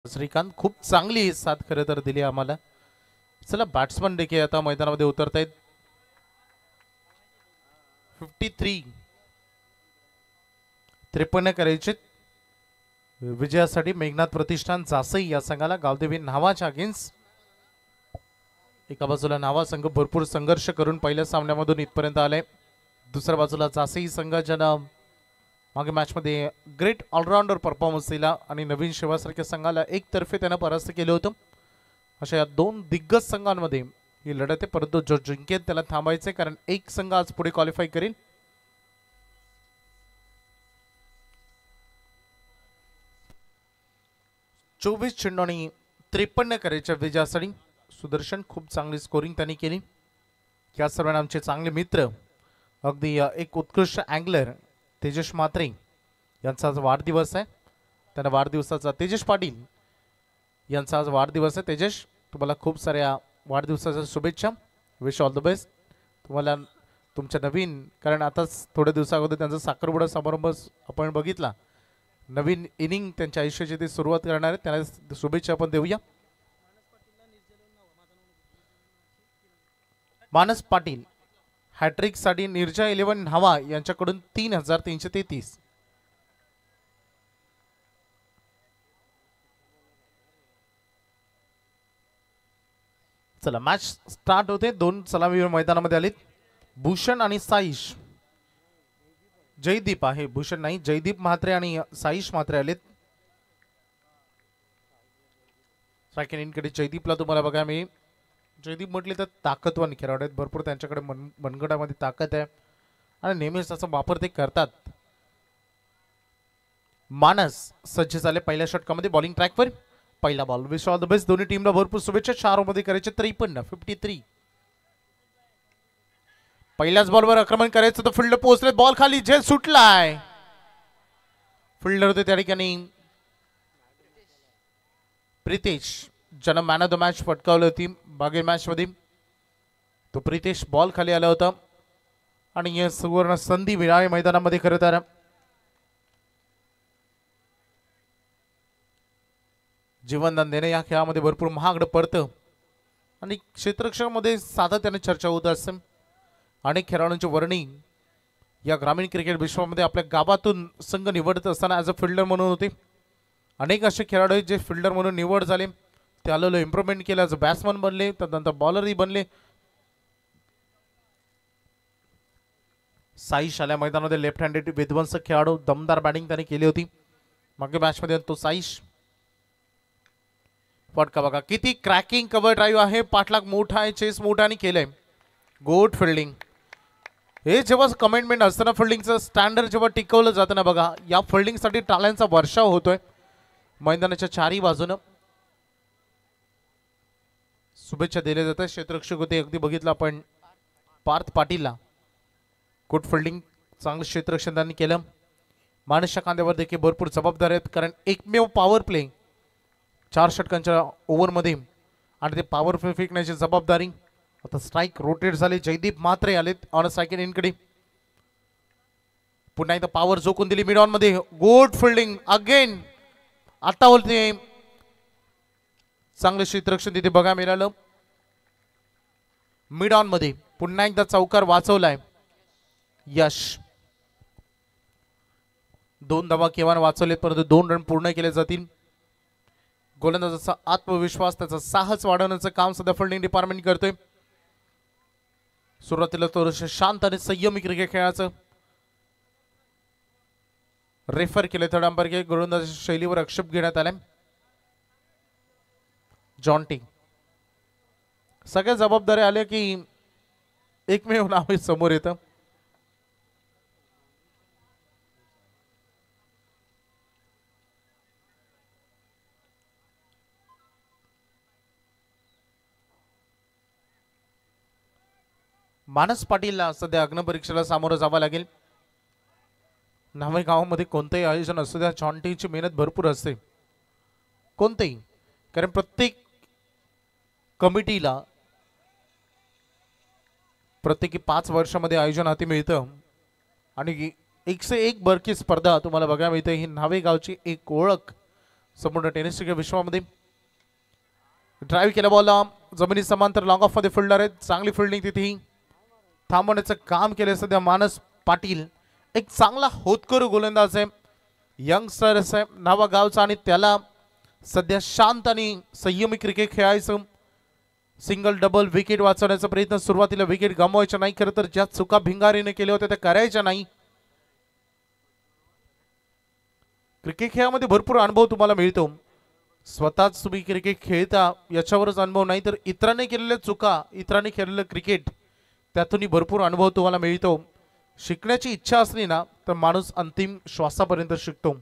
श्रीकांत खूप चांगली साथ खरं तर दिली आम्हाला. चला बॅट्समन देखील आता मैदानामध्ये उतरतायत. 53 करायचे विजयासाठी मेघनाथ प्रतिष्ठान जासई या संघाला गावदेवी नावाच्या अगेन्स्ट. एका बाजूला नावा संघ भरपूर संघर्ष करून पहिल्या सामन्यामधून इथपर्यंत आले. दुसऱ्या बाजूला जासई संघ ज्यानं मागे मॅचमध्ये ग्रेट ऑलराऊंडर परफॉर्मन्स दिला आणि नवीन शिवासारख्या संघाला एकतर्फे त्यानं परास्त केलं होतं. अशा या दोन दिग्गज संघांमध्ये ही लढत आहे, परंतु जो जिंकेल त्याला थांबायचे, कारण एक संघ आज पुढे क्वालिफाय करेल. चोवीस चेंडू आणि 53 करायच्या विजयासाठी सुदर्शन खूप चांगली स्कोरिंग त्यांनी केली. या सर्वांना आमचे चांगले मित्र, अगदी एक उत्कृष्ट अँगलर तेजस म्हात्रे यांचा आज वाढदिवस आहे. त्यांना वाढदिवसाचा तेजस पाटील यांचा आज वाढदिवस आहे. तेजस, तुम्हाला खूप साऱ्या वाढदिवसाच्या शुभेच्छा. विश ऑल द बेस्ट तुम्हाला तुमच्या नवीन, कारण आताच थोड्या दिवसाअगोदर त्यांचा साखरपुडा समारंभ आपण बघितला. नवीन इनिंग त्यांच्या आयुष्याची ते सुरुवात करणार आहेत, त्यांना शुभेच्छा आपण देऊया. मानस पाटील हॅट्रिक साठी निर्जा 11 न्हावा यांच्याकडून 3333. चला मॅच स्टार्ट होते. दोन सलामीवीर मैदानामध्ये आलेत, भूषण आणि साईश. जयदीप आहे, भूषण नाही, जयदीप म्हात्रे आणि साईश म्हात्रे आलेत. सेकंड इनकडे जयदीपला तुम्हाला बघा मी. जयदीप म्हटले तर ताकदवान खेळाडू आहेत, भरपूर त्यांच्याकडे मनगटामध्ये ताकद आहे आणि नेहमीच त्याचा वापर ते करतात. मानस सज्ज झाले पहिल्या षटकामध्ये बॉलिंग ट्रॅकवर. पहिला ball. Wish all the best दोन्ही टीमला भरपूर शुभेच्छा. 4 मध्ये करायचे 53. पहिल्याच बॉलवर आक्रमण करायचं तर फिल्डर पोहोचले, बॉल खाली झेल सुटलाय. फिल्डर होते त्या ठिकाणी प्रितेश, ज्यानं मॅन ऑफ द मॅच पटकावली होती मागील मॅच मध्ये. तो प्रितेश बॉल खाली आला होता आणि या सुवर्ण संधी मिळाली मैदानामध्ये. खरं तर जीवनदान देणे या खेळामध्ये भरपूर महागडं पडतं आणि क्षेत्ररक्षणामध्ये सातत्याने चर्चा होत असते. अनेक खेळाडूंची वर्णी या ग्रामीण क्रिकेट विश्वामध्ये आपल्या गावातून संघ निवडत असताना ॲज अ फिल्डर म्हणून होते. अनेक असे खेळाडू आहेत जे फिल्डर म्हणून निवड झाले, ते आलेलो इम्प्रूव्हमेंट केलं, ॲज अ बॅट्समन बनले, त्यानंतर बॉलरही बनले. साईश आल्या मैदानामध्ये लेफ्ट हँडेड विध्वंसक खेळाडू, दमदार बॅटिंग त्याने केली होती मागील मॅचमध्ये. तो साईश फटका बघा, किती क्रॅकिंग कव्हर ड्राईव्ह आहे, पाठलाग मोठा आहे, चेस मोठा आणि केलंय. Good fielding. हे जेव्हा कमेंटमेंट असताना फिल्डिंगचं स्टँडर्ड जेव्हा टिकवलं जातं ना बघा, या फिल्डिंगसाठी टाळ्यांचा वर्षाव होतोय मैदानाच्या चारही बाजूनं. शुभेच्छा दिल्या जातात. क्षेत्ररक्षक होते, अगदी बघितलं आपण पार्थ पाटीलला. गुड फिल्डिंग चांगलं क्षेत्ररक्षण त्यांनी केलं. माणसच्या खांद्यावर देखील भरपूर जबाबदारी आहेत, कारण एकमेव पॉवर प्ले 4 षटकांच्या ओव्हरमध्ये आणि ते पॉवर प्ले फेकण्याची जबाबदारी. आता स्ट्राईक रोटेट झाले. जयदीप म्हात्रे आलेत ऑन सेकंड इनकडे. पुन्हा एकदा पॉवर झोकून दिली मिड ऑन मध्ये. Good fielding again. आता बोलते चांगलं क्षेत्ररक्षण तिथे बघा मिळालं. मिड ऑन मध्ये पुन्हा एकदा चौकार वाचवलाय यश. 2 धावा केवळ वाचवलेत, परंतु 2 रन पूर्ण केले जातील. गोलंदाजाचा आत्मविश्वास, त्याचा साहस वाढवण्याचं काम सध्या फिल्डिंग डिपार्टमेंट करतोय. सुरुवातीला थोडंसं शांत आणि संयमी क्रिकेट खेळाचं रेफर केले. थर्ड अंपायर के गोलंदाजाच्या शैलीवर आक्षेप घेण्यात आलाय. जॉन्टी सगळ्या जबाबदाऱ्या आल्या की एकमेव नाव समोर येतं. मानस पाटीलला सध्या अग्निपरीक्षेला सामोरं जावं लागेल. नावे गावामध्ये कोणतेही आयोजन असू द्या, जॉन्टीची मेहनत भरपूर असते कोणतेही, कारण प्रत्येक कमिटीला प्रत्येकी 5 वर्षामध्ये आयोजन हाती मिळतं आणि 101 बरकी स्पर्धा तुम्हाला बघायला मिळते. ही नावे गावची एक ओळख संपूर्ण टेनिस विश्वामध्ये. ड्राईव्ह केला बॉलला जमिनी समांतर लॉंग ऑफ मध्ये फिल्डर आहेत. चांगली फिल्डिंग तिथेही थांबवण्याचं काम केलं सध्या मानस पाटील. एक चांगला होतकरू गोलंदाज आहे, यंगस्टर आहे नावा गावचा, आणि त्याला सध्या शांत आणि संयमी क्रिकेट खेळायचं. सिंगल डबल विकेट वाचवण्याचा प्रयत्न. सुरुवातीला विकेट गमवायच्या नाही, खरं तर ज्या चुका भिंगारीने केल्या होत्या त्या करायच्या नाही. क्रिकेट खेळामध्ये भरपूर अनुभव तुम्हाला मिळतो. स्वतःच तुम्ही क्रिकेट खेळता याच्यावरच अनुभव नाही, तर इतरांनी केलेल्या चुका, इतरांनी खेळलेलं क्रिकेट, त्यातूनही भरपूर अनुभव तुम्हाला मिळतो. शिकण्याची इच्छा असली ना तर माणूस अंतिम श्वासापर्यंत शिकतो.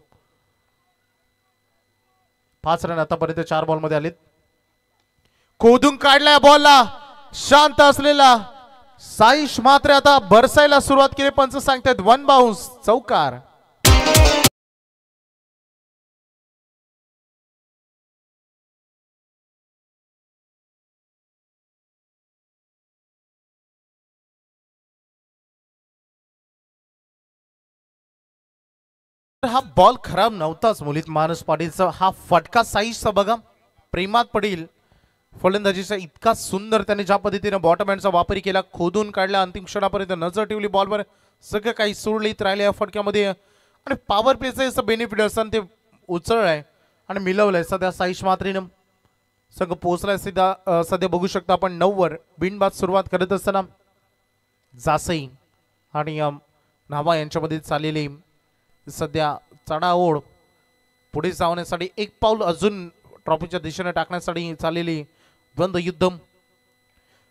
5 रन आतापर्यंत 4 बॉलमध्ये आलेत. खोदून काढलाय बॉलला शांत असलेला साईश मात्र आता बरसायला सुरुवात केली. पंच सांगतात 1 बाउन्स, चौकार. हा बॉल खराब नव्हताच मुलीत. मानस पाटीलचा हा फटका साईजचा बघा, प्रेमात पडेल. फलंदाजीचा इतका सुंदर त्याने ज्या पद्धतीने बॉटम हँडचा वापर केला, खोदून काढला, अंतिम क्षणापर्यंत नजर ठेवली बॉलवर, सगळं काही सुरळीत राहिले या फटक्यामध्ये. आणि पॉवर प्लेचं असं बेनिफिट असताना ते उचललंय आणि मिळवलंय सध्या साईश मात्रेनं. संघ पोहोचलाय सध्या बघू शकता आपण 9 वर. बिनबाद सुरुवात करत असताना जासई आणि नावा यांच्यामध्ये चाललेली सध्या चढाओढ पुढे जावण्यासाठी, एक पाऊल अजून ट्रॉफीच्या दिशेने टाकण्यासाठी चाललेली द्वंद्व युद्ध.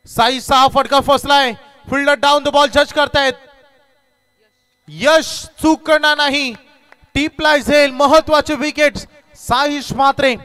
साई 6 फटका फसलाय. फिल्डर डाऊन द बॉल जज करतायत. यश चूक करणार नाही. टिपलाय झेल. महत्वाचे विकेट साईश मात्रे.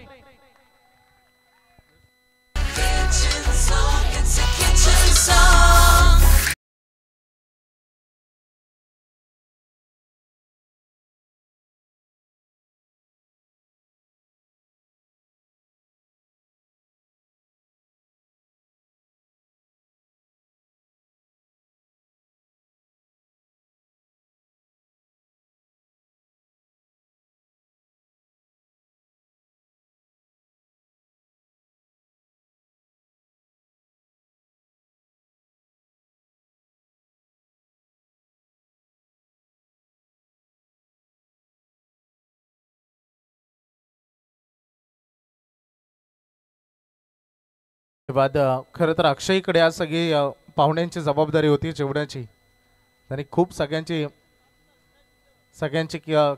खरं तर अक्षयकडे आज सगळी पाहुण्यांची जबाबदारी होती जेवणाची. त्यांनी खूप सगळ्यांची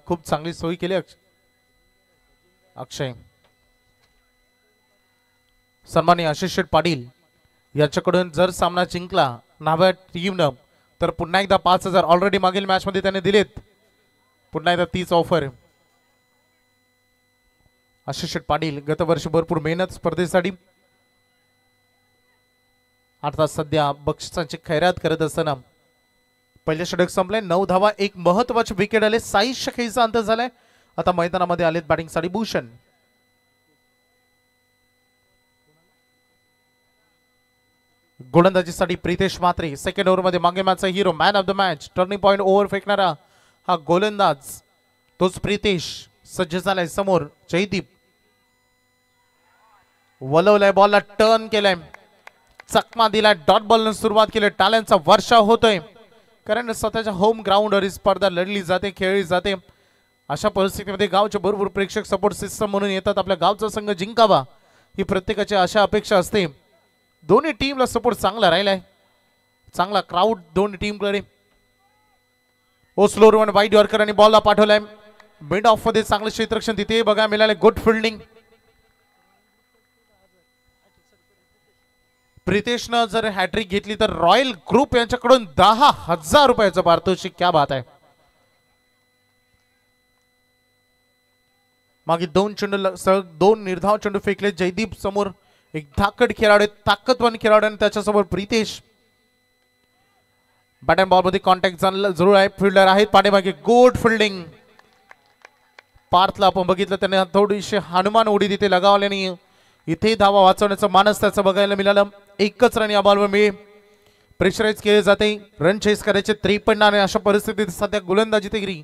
खूप चांगली सोय केली अक्षय. सन्माननीय आशिष शेठ पाटील याच्याकडून जर सामना जिंकला नाव्या टीमनं तर पुन्हा एकदा 5,000 ऑलरेडी मागील मॅच मध्ये त्याने दिलेत. पुन्हा एकदा 30 ऑफर. आशिष शेठ पाटील गत वर्षी भरपूर मेहनत स्पर्धेसाठी, आता सध्या बक्षिसांची खैरात करत असताना पहिले षटक संपले, 9 धावा, एक महत्वाचे विकेट आले, 26 खेळीचा अंतर झालाय. आता मैदानामध्ये आलेत बॅटिंगसाठी भूषण. गोलंदाजीसाठी प्रितेश म्हात्रे. सेकंड ओव्हर मध्ये मागे मॅचचा hero, man of the match, turning point over फेकणारा हा गोलंदाज तोच प्रितेश. सज्ज झालाय समोर जयदीप. वलवलाय बॉलला, टर्न केलाय, चकमा दिलाय, डॉट बॉलने सुरुवात केली. टाळ्यांचा वर्षा होतोय कारण स्वतःच्या होम ग्राउंडवर ही स्पर्धा लढली जाते, खेळली जाते. अशा परिस्थितीमध्ये गावचे भरपूर प्रेक्षक सपोर्ट सिस्टम म्हणून येतात. आपल्या गावचा संघ जिंकावा ही प्रत्येकाची आशा अपेक्षा असते. दोन्ही टीमला सपोर्ट चांगला राहिलाय, चांगला क्राऊड दोन्ही टीमकडे. स्लोअर वन वाईड यॉर्करांनी बॉलला पाठवलाय मिड ऑफ मध्ये, चांगलं क्षेत्ररक्षण तिथे बघा मिळाले. Good fielding. प्रितेशनं जर हॅट्रिक घेतली तर रॉयल ग्रुप यांच्याकडून 10,000 रुपयाचं पारितोषिक. क्या बात आहे. मागे 2 चेंडू सलग 2 निर्धाव चेंडू फेकले. जयदीप समोर एक धाकट खेळाडू, ताकदवान खेळाडू आणि त्याच्यासमोर प्रितेश. बॅट अँड बॉल मध्ये कॉन्टॅक्ट जरूर आहे. फिल्डर आहेत पाठीमागे. Good fielding. पार्थला आपण बघितलं त्याने थोडीशी हनुमान उडी तिथे लगावल्याने इथे धावा वाचवण्याचं मानस त्याचं बघायला मिळालं. एकच रन या बॉलवर मिळेल. प्रेशराईज केले जाते, रन चेस करायचे 53. आणि अशा परिस्थितीत सध्या गोलंदाजी तरी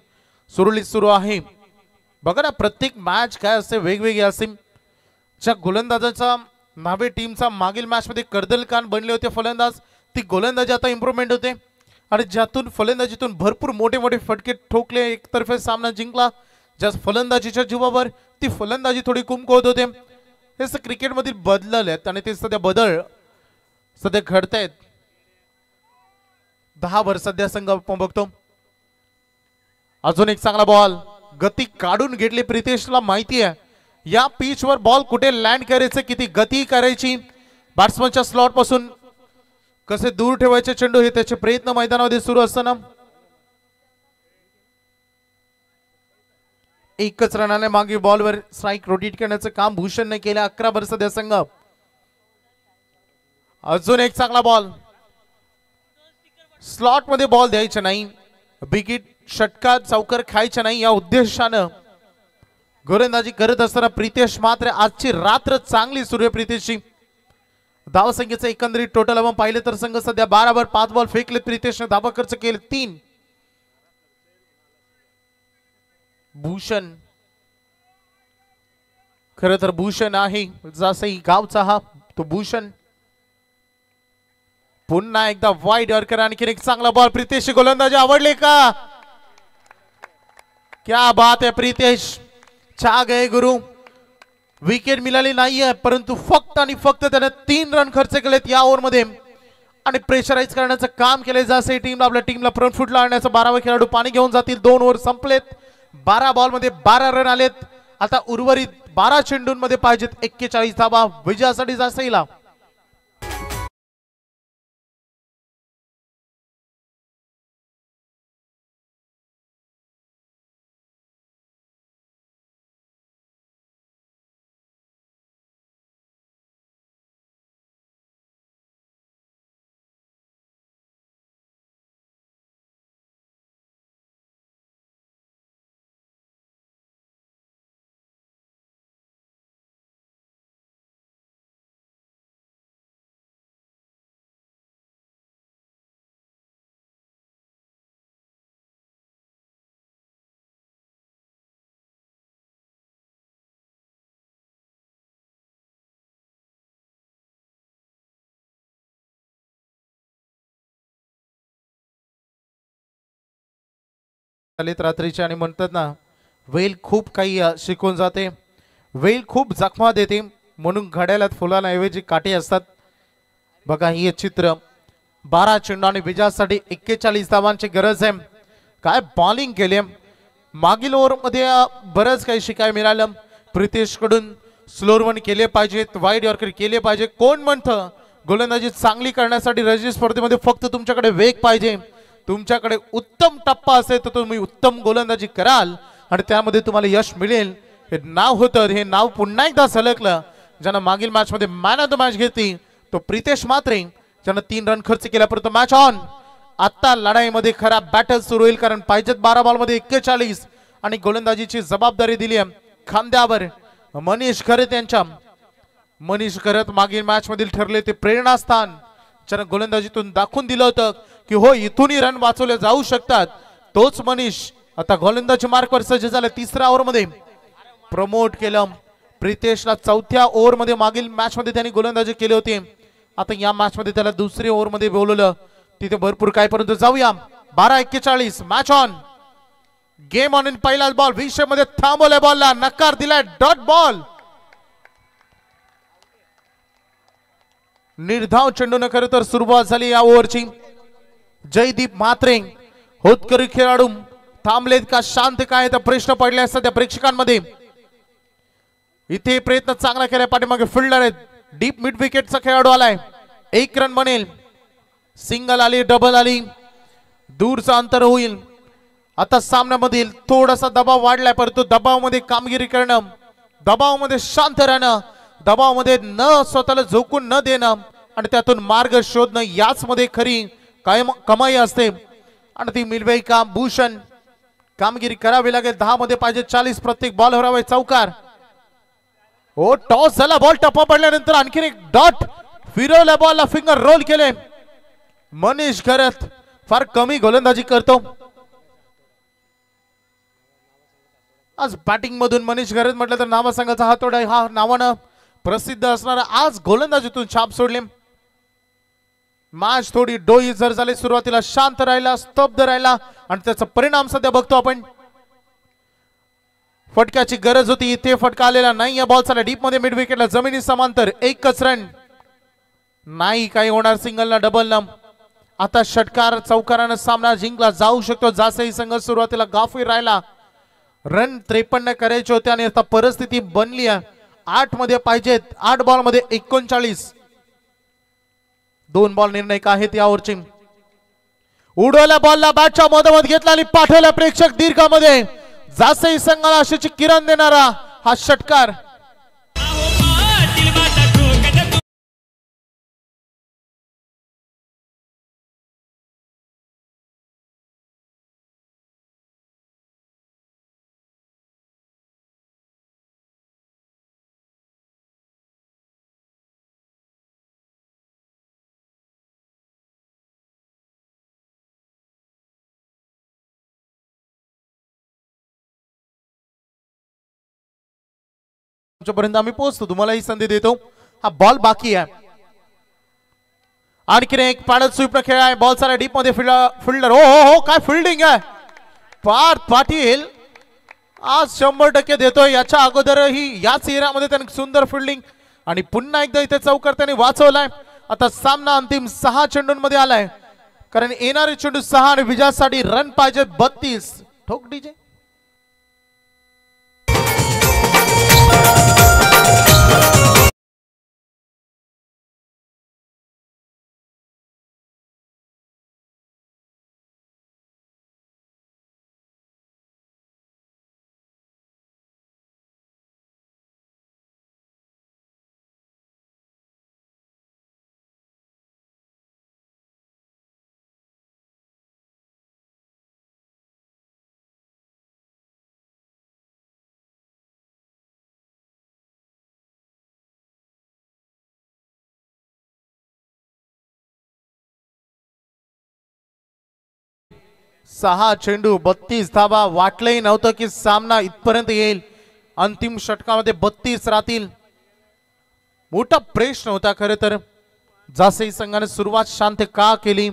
सुरळीत सुरू आहे. बघा ना, प्रत्येक मॅच काय असते वेगवेगळी असते. ज्या गोलंदाजाचा नावे टीमचा मागील मॅच मध्ये कर्दल खान बनले होते फलंदाज, ती गोलंदाजी आता इम्प्रूव्हमेंट होते. आणि ज्यातून फलंदाजीतून भरपूर मोठे मोठे फटके ठोकले, एकतर्फे सामना जिंकला. ज्या फलंदाजीच्या जीवावर ती फलंदाजी थोडी कुमकुवत होते. हे क्रिकेटमधील बदल आहेत आणि ते सध्या बदल सध्या घडतायत. 10 वर सध्या संघ आपण बघतो. अजून एक चांगला बॉल, गती काढून घेतली. प्रितेशला माहिती आहे या पिच वर बॉल कुठे लँड करायचे, किती गती करायची, बॅट्समनच्या स्लॉट पासून कसे दूर ठेवायचे चेंडू, हे त्याचे प्रयत्न मैदानामध्ये सुरू असताना एकच रनाने मागे बॉलवर स्ट्राईक रोटेट करण्याचं काम भूषणने केलं. 11 वर सध्या संघ. अजून एक चांगला बॉल, स्लॉट मध्ये बॉल द्यायचे नाही, विकेट षटकात चौकर खायचे नाही या उद्देशानं गोलंदाजी करत असताना प्रितेश मात्र आजची रात्र चांगली सुरू आहे. प्रितेशची धावसंख्येचं एकंदरीत टोटल आपण पाहिलं तर संघ सध्या 12 वर 5 बॉल फेकले. प्रितेशने धावा खर्च केले 3. भूषण खरं तर भूषण आहे जसंही गावचा हा तो भूषण. पुन्हा एकदा वाईड यॉर्कर, आणखी एक चांगला बॉल. प्रितेश गोलंदाजी आवडले का? क्या बात है प्रितेश, छा गए गुरु. विकेट मिळाली नाहीये परंतु फक्त आणि फक्त त्याने 3 रन खर्च केलेत या ओव्हर मध्ये आणि प्रेशराईज करण्याचं काम केले. जसे टीमला आपल्या टीमला फ्रंट फुटला आणण्याचा 12वा खेळाडू पाणी घेऊन जातील. 2 ओव्हर संपलेत. 12 बॉल मध्ये 12 रन आलेत. आता उर्वरित 12 चेंडूंमध्ये पाहिजेत 41 धावा विजयासाठी. जासईला रात्रीचे आणि म्हणतात ना, वेल खूप काही शिकून जाते, वेल खूप जखमा देते, म्हणून घड्याळात फुलांऐवजी काटे असतात. बघा हे चित्र. 12 चेंडू आणि विजयासाठी 41 धावांची गरज आहे. काय बॉलिंग केले. मागील ओव्हर मध्ये बरंच काही शिकायला मिळालं. प्रितेश कडून स्लोअर वन केले पाहिजेत, वाईड यॉर्कर केले पाहिजे. कोण म्हणतं गोलंदाजी चांगली करण्यासाठी रणजी स्पर्धेमध्ये फक्त तुमच्याकडे वेग पाहिजे, तुमच्याकडे उत्तम टप्पा असेल तर तुम्ही उत्तम गोलंदाजी कराल आणि त्यामध्ये तुम्हाला यश मिळेल. हे नाव होतं, हे नाव पुन्हा एकदा झळकलं. ज्यानं मागील मॅच मध्ये मॅन ऑफ द मॅच घेतली तो प्रितेश म्हात्रे, ज्यानं 3 रन खर्च केला. परंतु मॅच ऑन आता लढाईमध्ये खरा बॅटल सुरू होईल, कारण पाहिजेत 12 बॉलमध्ये 41 आणि गोलंदाजीची जबाबदारी दिली आहे खांद्यावर मनीष खरत यांच्या. मनीष खरत मागील मॅच मधील ठरले ते प्रेरणास्थान ज्यानं गोलंदाजीतून दाखवून दिलं होतं की हो इथूनही रन वाचवले जाऊ शकतात. तोच मनीष आता गोलंदाजी मार्कवर सज्ज झाला. तिसऱ्या ओव्हर मध्ये प्रमोट केलं प्रितेशला. चौथ्या ओव्हर मध्ये मागील मॅच मध्ये त्यांनी गोलंदाजी केली होती. आता या मॅच मध्ये त्याला दुसरी ओव्हर मध्ये बोलवलं. तिथे भरपूर काय, परंतु जाऊया 12:41 match on, game on. In पहिला बॉल 20 मध्ये थांबवल्या बॉलला नकार दिलाय, डॉट बॉल. निर्धाव चेंडून खरं तर सुरुवात झाली या ओव्हरची. जयदीप म्हात्रे होतकरी खेळाडू थांबलेत का शांत काय तर प्रश्न पडले असतात त्या प्रेक्षकांमध्ये. इथे प्रयत्न चांगला केलाय, पाठीमागे फिल्डर आहेत. डीप मिड विकेटचा खेळाडू आलाय, 1 रन बनेल. सिंगल आली, डबल आली, दूरचा अंतर होईल. आता सामन्यामधील थोडासा दबाव वाढलाय, परंतु दबावामध्ये कामगिरी करणं, दबावामध्ये शांत राहणं, दबावामध्ये न स्वतःला झोकून न देणं आणि त्यातून मार्ग शोधणं याच मध्ये खरी कमाई असते. आणि ती मिळवेल का भूषण. कामगिरी करावी लागेल. 10 मध्ये पाहिजे 40, प्रत्येक बॉल हरावे चौकार. हो टॉस झाला, बॉल टप्पा पडल्यानंतर आणखीन एक डॉट, फिरवल्या बॉलला फिंगर रोल केले. मनीष खरत फार कमी गोलंदाजी करतो आज बॅटिंग मधून. मनीष खरत म्हटलं तर नावासंघाचा हातोडा हा नावानं प्रसिद्ध असणारा आज गोलंदाजीतून छाप सोडले. मॅच थोडी डोई जर झाली, सुरुवातीला शांत राहिला, स्तब्ध राहिला आणि त्याचा परिणाम सध्या बघतो आपण. फटक्याची गरज होती, इथे फटका आलेला नाही. या बॉल चालला डीप मध्ये मिड विकेटला, जमिनी समांतर, 1च रन. नाही काही होणार सिंगलला डबलला. आता षटकार चौकारानं सामना जिंकला जाऊ शकतो. जासई संघ सुरुवातीला गाफील राहिला, रन 53 करायचे होते आणि आता परिस्थिती बनली आहे 8 मध्ये पाहिजेत. 8 बॉल मध्ये 39, 2 बॉल निर्णायक आहेत या ओव्हरचे. उडवल्या बॉलला बॅटच्या मधोमध घेतला आणि पाठवल्या प्रेक्षक दीर्घामध्ये. जासई संघाला आशेची किरण देणारा हा षटकार. पर्यंत आम्ही पोहोचतो, तुम्हाला ही संधी देतो. हा बॉल बाकी आहे. आणखीन एक पॅडल स्वीप खेळ आहे. बॉल सारा डीप मध्ये फिल्डर. हो हो हो काय फिल्डिंग आहे. पार्थ पाटील आज 100% देतोय. याच्या अगोदरही याच एरियामध्ये त्याने सुंदर फिल्डिंग आणि पुन्हा एकदा इथे चौकार त्याने वाचवलाय. आता सामना अंतिम 6 चेंडूंमध्ये आलाय, कारण येणारे चेंडू 6 आणि विजयासाठी रन पाहिजे 32. ठोक डीजे. सहा चेंडू 32 धावा. वाटलंही नव्हतं की सामना इथपर्यंत येईल. अंतिम षटकामध्ये 32 राहतील. मोठा प्रश्न होता खरं तर. जासई संघाने सुरुवात शांत का केली,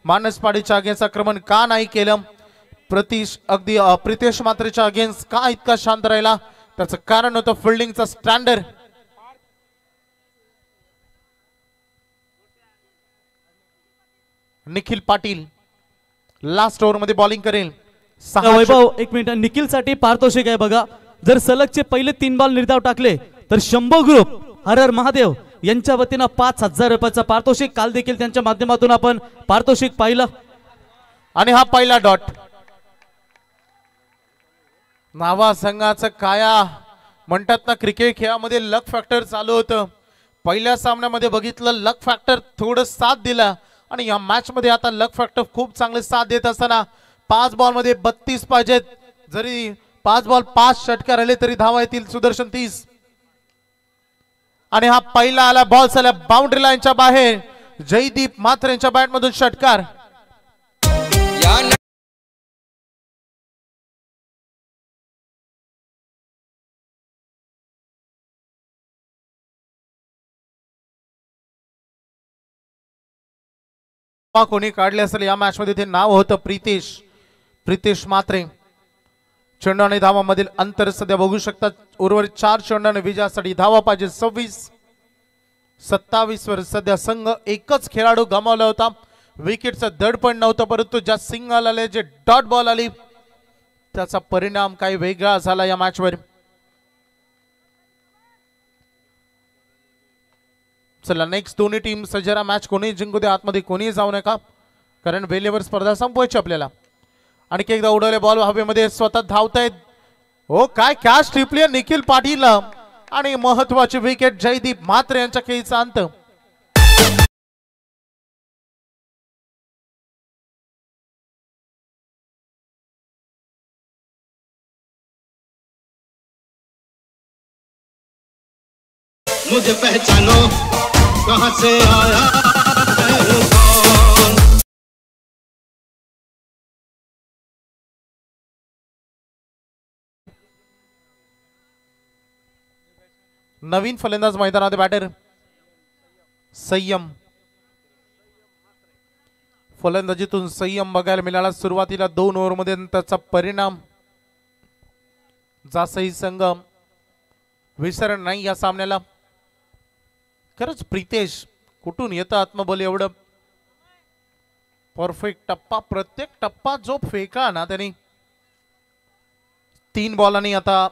मानसपाडीच्या अगेन्स्ट आक्रमण का नाही केलं, प्रितेश मात्रेच्या अगेन्स्ट का इतका शांत राहिला, त्याचं कारण होतं फिल्डिंगचा standard. Nikhil Patil last over मध्ये बॉलिंग करेल. वैभव एक मिनिट, निखिल साठी पारितोषिक आहे बघा. जर सलगचे पहिले 3 बॉल निर्धाव टाकले तर शंभू ग्रुप हर हर महादेव यांच्या वतीनं 5,000 रुपयाचं पारितोषिक. काल देखील त्यांच्या माध्यमातून आपण पारितोषिक पाहिलं. आणि हा पहिला डॉट. नावा संघाचं काया म्हणतात ना, क्रिकेट खेळामध्ये लक फॅक्टर चालू होतं. पहिल्या सामन्यामध्ये बघितलं लक फॅक्टर थोडं साथ दिला आणि या मॅच मध्ये आता लक फॅक्टर खूप चांगले साथ देत असताना 5 बॉल मध्ये 32 पाहिजेत. जरी 5 बॉल 5 षटकार आले तरी धावा येतील. सुदर्शन 30 आणि हा पहिला आला बॉल झाला बाउंड्री लाईनच्या बाहेर. जयदीप मात्र यांच्या बॅट मधून षटकार. कोणी काढले असेल या मॅच मध्ये ते नाव होतं प्रितेश मात्रे. चेंडू आणि धावामधील अंतर सध्या बघू शकता. उर्वरित 4 चेंडूने विजयासाठी धावा पाहिजे. 26-27 वर सध्या संघ एकच खेळाडू गमावला होता. विकेटचं दडपण नव्हतं परंतु ज्या सिंगल आले जे डॉट बॉल आली त्याचा परिणाम काही वेगळा झाला या मॅच वर. चला नेक्स्ट दोन्ही टीम सजरा मॅच कोणी जिंकू दे आतमध्ये कोणी जाऊ नका कारण वेळेवर स्पर्धा संपवायची आपल्याला. आणखी एकदा उडवले बॉल हवेमध्ये स्वतः धावतायत. हो काय कॅच टिपली निखिल पाटील आणि महत्वाची विकेट जयदीप मात्र यांच्या खेळीचा अंत. मुझे पहचानो कहां से आया नवीन फलंदाज मैदानात बॅटर संयम. फलंदाजीतून संयम बघायला मिळाला. सुरुवातीला 2 ओव्हरमध्ये त्याचा परिणाम जासई संघ विसर नाही या सामन्याला. खरंच प्रितेश कुठून येतं आत्मबल एवढं परफेक्ट टप्पा. प्रत्येक टप्पा जो फेका ना त्यांनी 3 बॉलांनी आता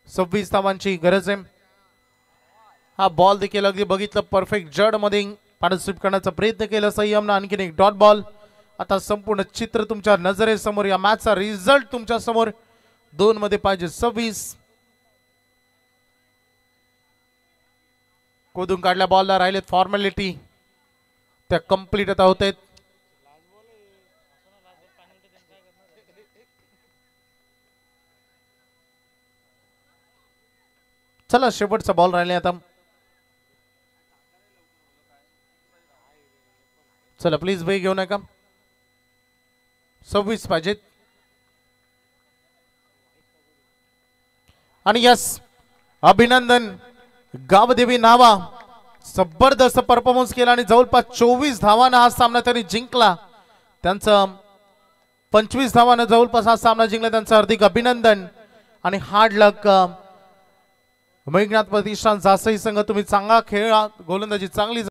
26 धावांची गरज आहे. हा बॉल देखील अगदी बघितलं परफेक्ट जड मध्ये पार्टिसिपेट करण्याचा प्रयत्न केला संयमनं. आणखीन एक डॉट बॉल. आता संपूर्ण चित्र तुमच्या नजरेसमोर. या मॅचचा रिझल्ट तुमच्या समोर. 2 मध्ये पाहिजे 26. कोदून काढल्या बॉलला राहिलेत फॉर्मॅलिटी त्या कंप्लीट आता होत आहेत. चला शेवटचा बॉल राहिले आता. चला प्लीज वेळ घेऊ नका. 26 पाहिजेत. आणि यस अभिनंदन गावदेवी नावा जबरदस्त परफॉर्मन्स केला आणि जवळपास 24 धावांना हा सामना त्यांनी जिंकला. त्यांचं 25 धावांना जवळपास हा सामना जिंकला. त्यांचं हार्दिक अभिनंदन आणि हार्ड लक. मेघनाथ प्रतिष्ठान जासई संघ तुम्ही चांगला खेळा. गोलंदाजी चांगली